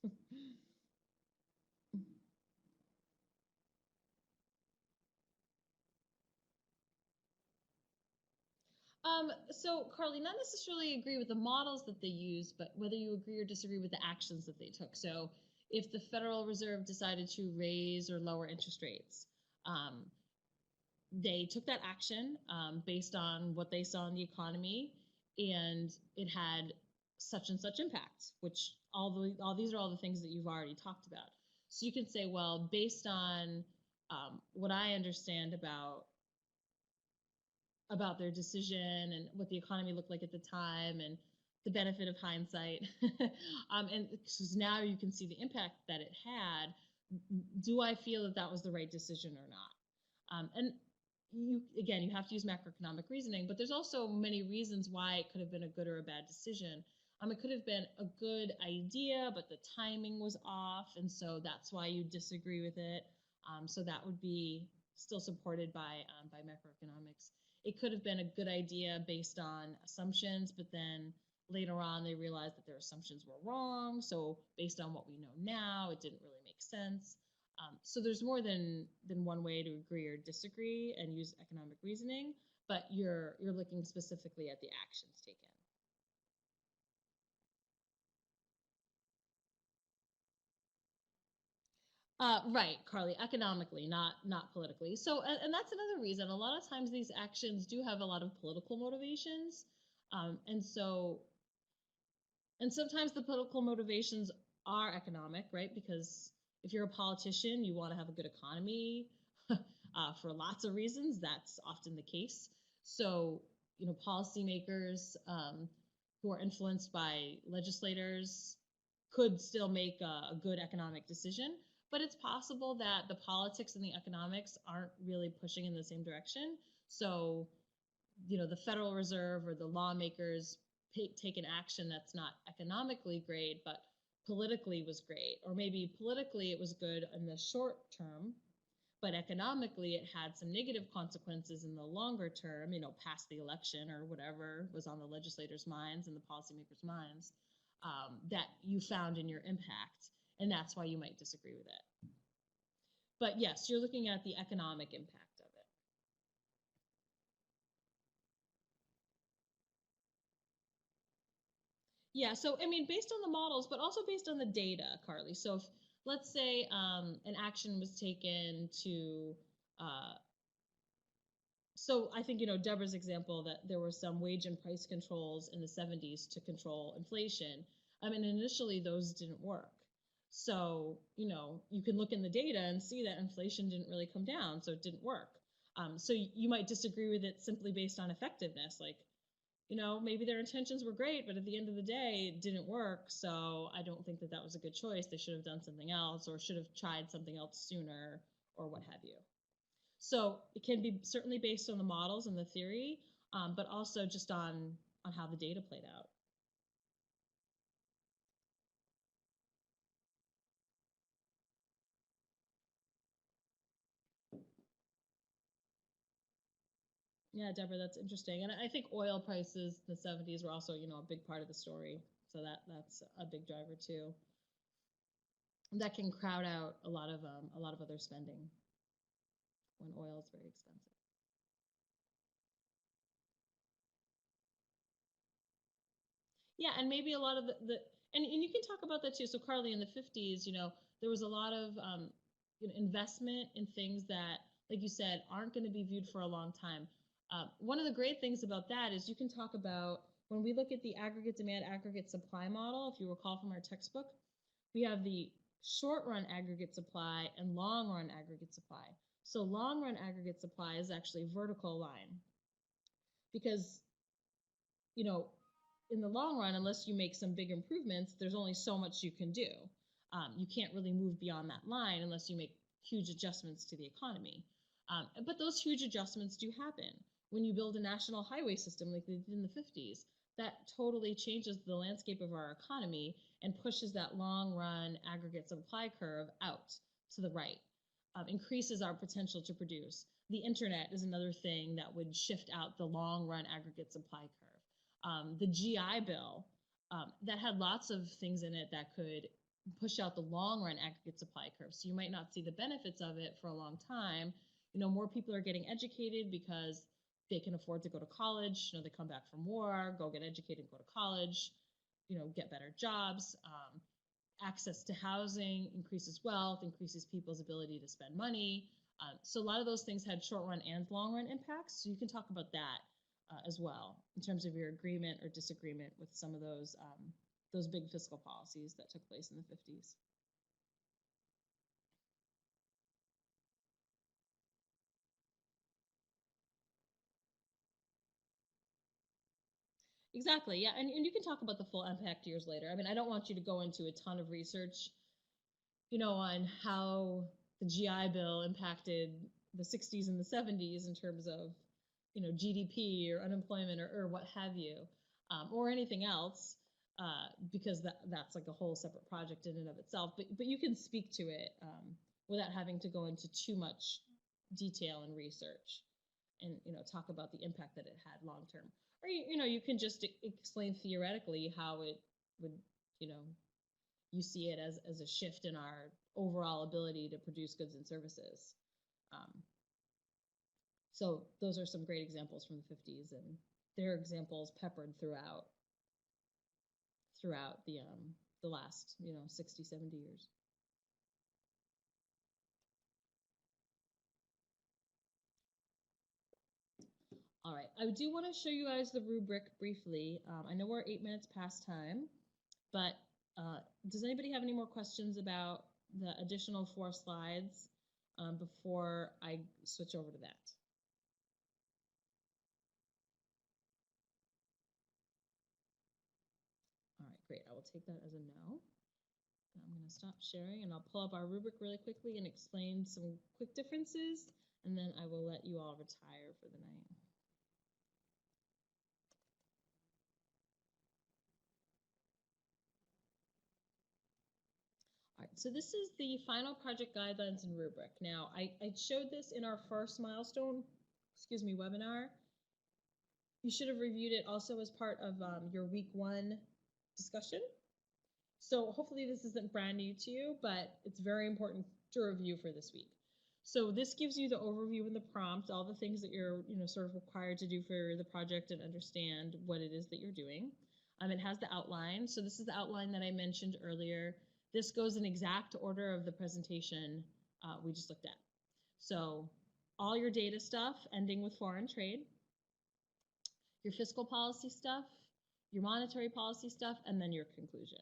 So Carly, not necessarily agree with the models that they use, but whether you agree or disagree with the actions that they took. So if the Federal Reserve decided to raise or lower interest rates, they took that action based on what they saw in the economy, and it had such and such impact, which all these are all the things that you've already talked about. So you can say, well, based on what I understand about their decision and what the economy looked like at the time and the benefit of hindsight, and because now you can see the impact that it had, do I feel that that was the right decision or not? And you have to use macroeconomic reasoning, but there's also many reasons why it could have been a good or a bad decision. It could have been a good idea, but the timing was off, and so that's why you disagree with it. So that would be still supported by macroeconomics. It could have been a good idea based on assumptions, but then later on they realized that their assumptions were wrong. So based on what we know now, it didn't really make sense. So there's more than one way to agree or disagree and use economic reasoning, but you're looking specifically at the actions taken. Right, Carly, economically, not politically. So, and that's another reason. A lot of times these actions do have a lot of political motivations, and sometimes the political motivations are economic, right? Because if you're a politician, you want to have a good economy for lots of reasons. That's often the case. So, policymakers who are influenced by legislators could still make a good economic decision, but it's possible that the politics and the economics aren't really pushing in the same direction. So, the Federal Reserve or the lawmakers take an action that's not economically great, but politically was great. Or maybe politically it was good in the short term, but economically it had some negative consequences in the longer term, past the election or whatever was on the legislators' minds and the policymakers' minds, that you found in your impact. And that's why you might disagree with it. But yes, you're looking at the economic impact of it. Yeah, so based on the models, but also based on the data, Carly. So if, let's say, an action was taken to, so I think, Deborah's example that there were some wage and price controls in the 70s to control inflation. Initially those didn't work. So, you can look in the data and see that inflation didn't really come down, so it didn't work. So you might disagree with it simply based on effectiveness, like, maybe their intentions were great, but at the end of the day, it didn't work. So I don't think that that was a good choice. They should have done something else or should have tried something else sooner or what have you. So it can be certainly based on the models and the theory, but also just on how the data played out. Yeah, Deborah, that's interesting. And I think oil prices in the 70s were also, a big part of the story. So that's a big driver too. That can crowd out a lot of other spending when oil is very expensive. Yeah, and maybe a lot of and you can talk about that too. So Carly, in the 50s, there was a lot of investment in things that, like you said, aren't going to be viewed for a long time. One of the great things about that is you can talk about, when we look at the aggregate demand, aggregate supply model, if you recall from our textbook, we have the short run aggregate supply and long run aggregate supply. So long run aggregate supply is actually a vertical line because, you know, in the long run, unless you make some big improvements, there's only so much you can do. You can't really move beyond that line unless you make huge adjustments to the economy. But those huge adjustments do happen. When you build a national highway system like they did in the 50s, that totally changes the landscape of our economy and pushes that long run aggregate supply curve out to the right, increases our potential to produce. The internet is another thing that would shift out the long run aggregate supply curve. The GI Bill, that had lots of things in it that could push out the long run aggregate supply curve. So you might not see the benefits of it for a long time. You know, more people are getting educated because they can afford to go to college. You know, they come back from war, go get educated, go to college, you know, get better jobs. Access to housing increases wealth, increases people's ability to spend money. So a lot of those things had short run and long run impacts. So you can talk about that as well in terms of your agreement or disagreement with some of those big fiscal policies that took place in the 50s. Exactly, yeah, and you can talk about the full impact years later. I mean, I don't want you to go into a ton of research, you know, on how the GI Bill impacted the 60s and the 70s in terms of, you know, GDP or unemployment or what have you, or anything else, because that's like a whole separate project in and of itself. But you can speak to it without having to go into too much detail and research, and you know, talk about the impact that it had long term. Or you know, you can just explain theoretically how it would, you know, you see it as a shift in our overall ability to produce goods and services. Um, so those are some great examples from the 50s, and there are examples peppered throughout the last, you know, 60, 70 years. All right, I do want to show you guys the rubric briefly. I know we're 8 minutes past time, but does anybody have any more questions about the additional 4 slides before I switch over to that? All right, great. I will take that as a no. I'm going to stop sharing and I'll pull up our rubric really quickly and explain some quick differences, and then I will let you all retire for the night. All right, so this is the final project guidelines and rubric. Now, I showed this in our first milestone, webinar. You should have reviewed it also as part of your week 1 discussion. So hopefully this isn't brand new to you, but it's very important to review for this week. So this gives you the overview and the prompt, all the things that you're, you know, sort of required to do for the project and understand what it is that you're doing. It has the outline. So this is the outline that I mentioned earlier. This goes in exact order of the presentation we just looked at. So all your data stuff, ending with foreign trade, your fiscal policy stuff, your monetary policy stuff, and then your conclusion.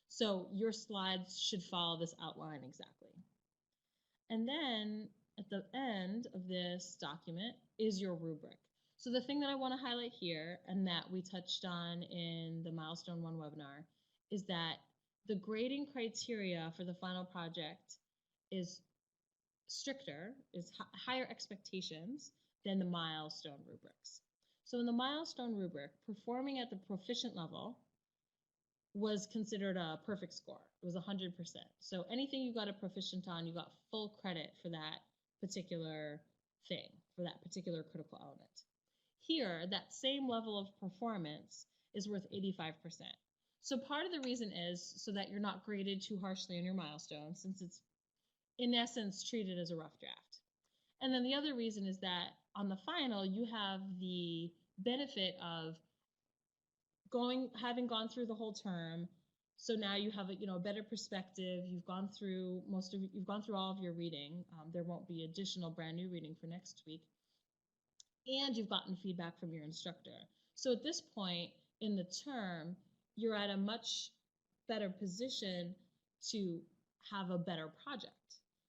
So your slides should follow this outline exactly. And then at the end of this document is your rubric. So the thing that I want to highlight here, and that we touched on in the Milestone 1 webinar, is that the grading criteria for the final project is stricter, is higher expectations than the milestone rubrics. So in the milestone rubric, performing at the proficient level was considered a perfect score. It was 100%. So anything you got a proficient on, you got full credit for that particular thing, for that particular critical element. Here, that same level of performance is worth 85%. So part of the reason is so that you're not graded too harshly on your milestone, since it's in essence treated as a rough draft. And then the other reason is that on the final, you have the benefit of having gone through the whole term. So now you have a better perspective. You've gone through all of your reading. There won't be additional brand new reading for next week. and you've gotten feedback from your instructor. So at this point in the term, you're at a much better position to have a better project.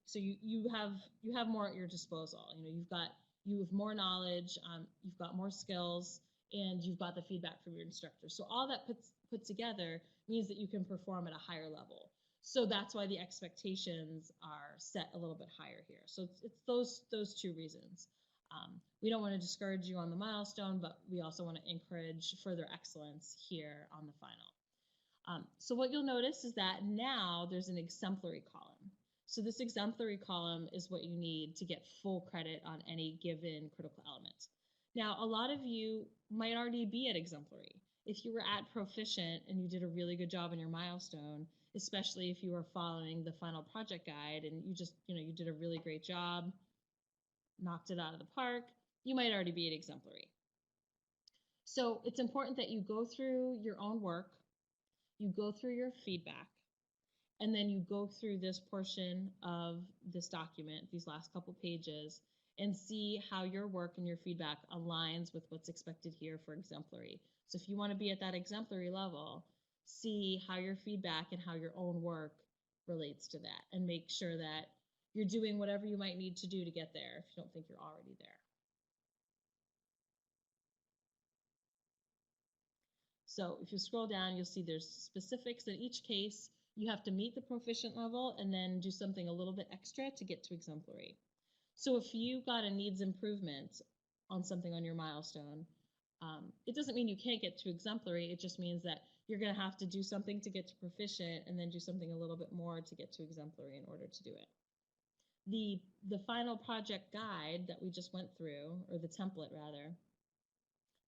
So you have more at your disposal. You know, you have more knowledge, you've got more skills, and you've got the feedback from your instructor. So all that put together means that you can perform at a higher level. So that's why the expectations are set a little bit higher here. So it's those two reasons. We don't want to discourage you on the milestone, but we also want to encourage further excellence here on the final. So what you'll notice is that now there's an exemplary column. So this exemplary column is what you need to get full credit on any given critical element. Now, a lot of you might already be at exemplary. If you were at proficient and you did a really good job on your milestone, especially if you were following the final project guide and you just, you did a really great job, knocked it out of the park, you might already be at exemplary. So it's important that you go through your own work, you go through your feedback, and then you go through this portion of this document, these last couple pages, and see how your work and your feedback aligns with what's expected here for exemplary. So if you want to be at that exemplary level, see how your feedback and how your own work relates to that, and make sure that you're doing whatever you might need to do to get there if you don't think you're already there. So if you scroll down, you'll see there's specifics. In each case, you have to meet the proficient level and then do something a little bit extra to get to exemplary. So if you got a needs improvement on something on your milestone, it doesn't mean you can't get to exemplary. It just means that you're going to have to do something to get to proficient and then do something a little bit more to get to exemplary in order to do it. The final project guide that we just went through, or the template rather,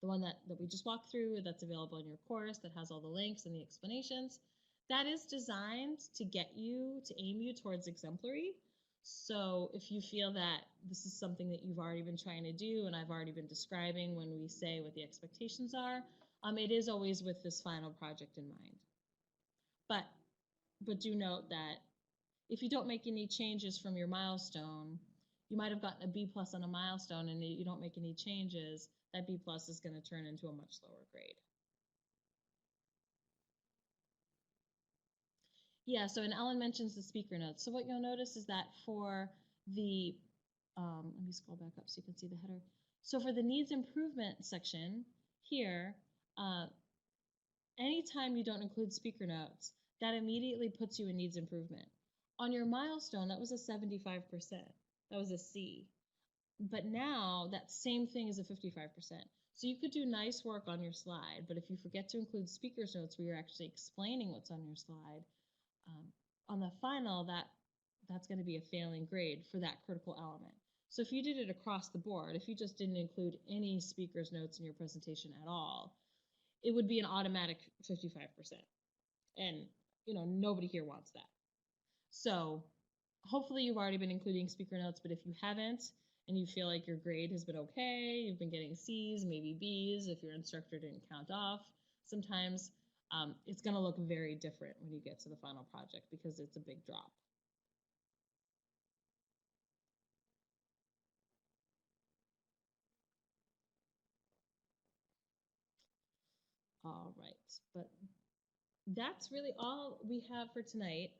the one that we just walked through, that's available in your course, that has all the links and the explanations, that is designed to get you, to aim you towards exemplary. So if you feel that this is something that you've already been trying to do and I've already been describing when we say what the expectations are, it is always with this final project in mind. But do note that if you don't make any changes from your milestone, you might have gotten a B+ on a milestone, and you don't make any changes, that B+ is going to turn into a much lower grade. Yeah, so and Ellen mentions the speaker notes. So what you'll notice is that for the, let me scroll back up so you can see the header. So for the needs improvement section here, anytime you don't include speaker notes, that immediately puts you in needs improvement. On your milestone, that was a 75%. That was a C. But now that same thing is a 55%. So you could do nice work on your slide, but if you forget to include speaker's notes where you're actually explaining what's on your slide, on the final, that's going to be a failing grade for that critical element. So if you did it across the board, if you just didn't include any speaker's notes in your presentation at all, it would be an automatic 55%. And, nobody here wants that. So hopefully you've already been including speaker notes, but if you haven't, and you feel like your grade has been okay, you've been getting C's, maybe B's, if your instructor didn't count off, sometimes it's going to look very different when you get to the final project because it's a big drop. All right, but that's really all we have for tonight.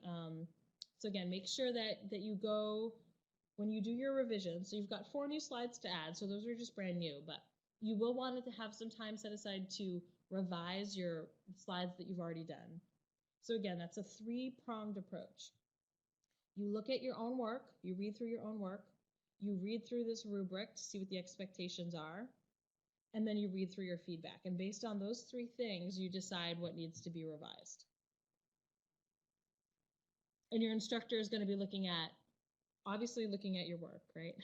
So again, make sure that you go, when you do your revision, so you've got 4 new slides to add, so those are just brand new, but you will want to have some time set aside to revise your slides that you've already done. So again, that's a 3-pronged approach. You look at your own work, you read through your own work, you read through this rubric to see what the expectations are, and then you read through your feedback. And based on those 3 things, you decide what needs to be revised. And your instructor is going to be obviously looking at your work, right?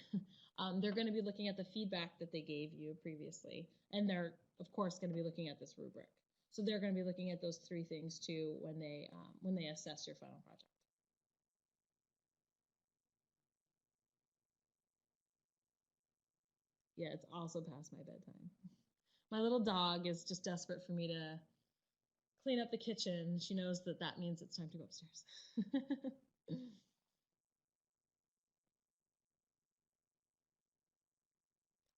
They're going to be looking at the feedback that they gave you previously. And they're, of course, going to be looking at this rubric. So they're going to be looking at those 3 things too when they assess your final project. Yeah, it's also past my bedtime. My little dog is just desperate for me to clean up the kitchen. She knows that means it's time to go upstairs.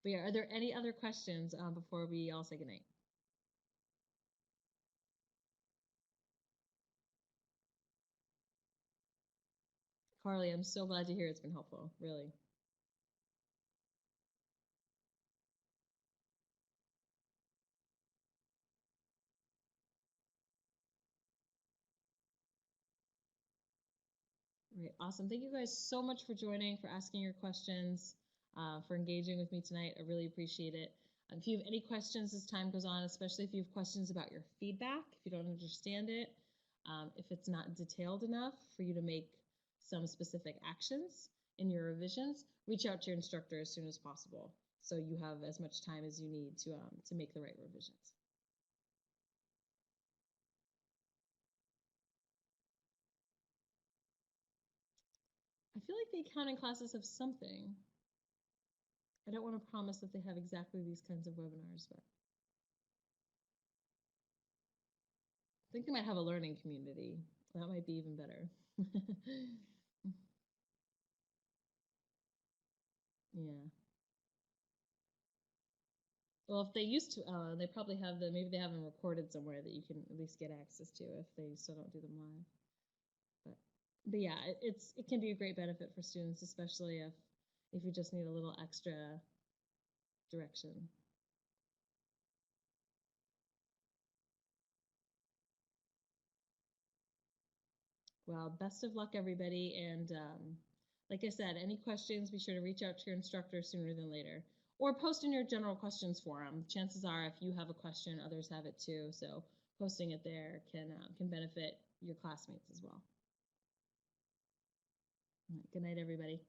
But yeah, are there any other questions before we all say goodnight? Carly, I'm so glad to hear it's been helpful, really. Right, awesome. Thank you guys so much for joining, for asking your questions, for engaging with me tonight. I really appreciate it. If you have any questions as time goes on, especially if you have questions about your feedback, if you don't understand it, if it's not detailed enough for you to make some specific actions in your revisions, reach out to your instructor as soon as possible so you have as much time as you need to make the right revisions. I feel like the accounting classes have something. I don't want to promise that they have exactly these kinds of webinars, but I think they might have a learning community. That might be even better. Yeah. Well, if they used to, they probably have maybe they have them recorded somewhere that you can at least get access to if they still don't do them live. But yeah, it can be a great benefit for students, especially if you just need a little extra direction. Well, best of luck, everybody. And like I said, any questions, be sure to reach out to your instructor sooner than later. Or post in your general questions forum. Chances are, if you have a question, others have it too. So posting it there can benefit your classmates as well. All right, good night, everybody.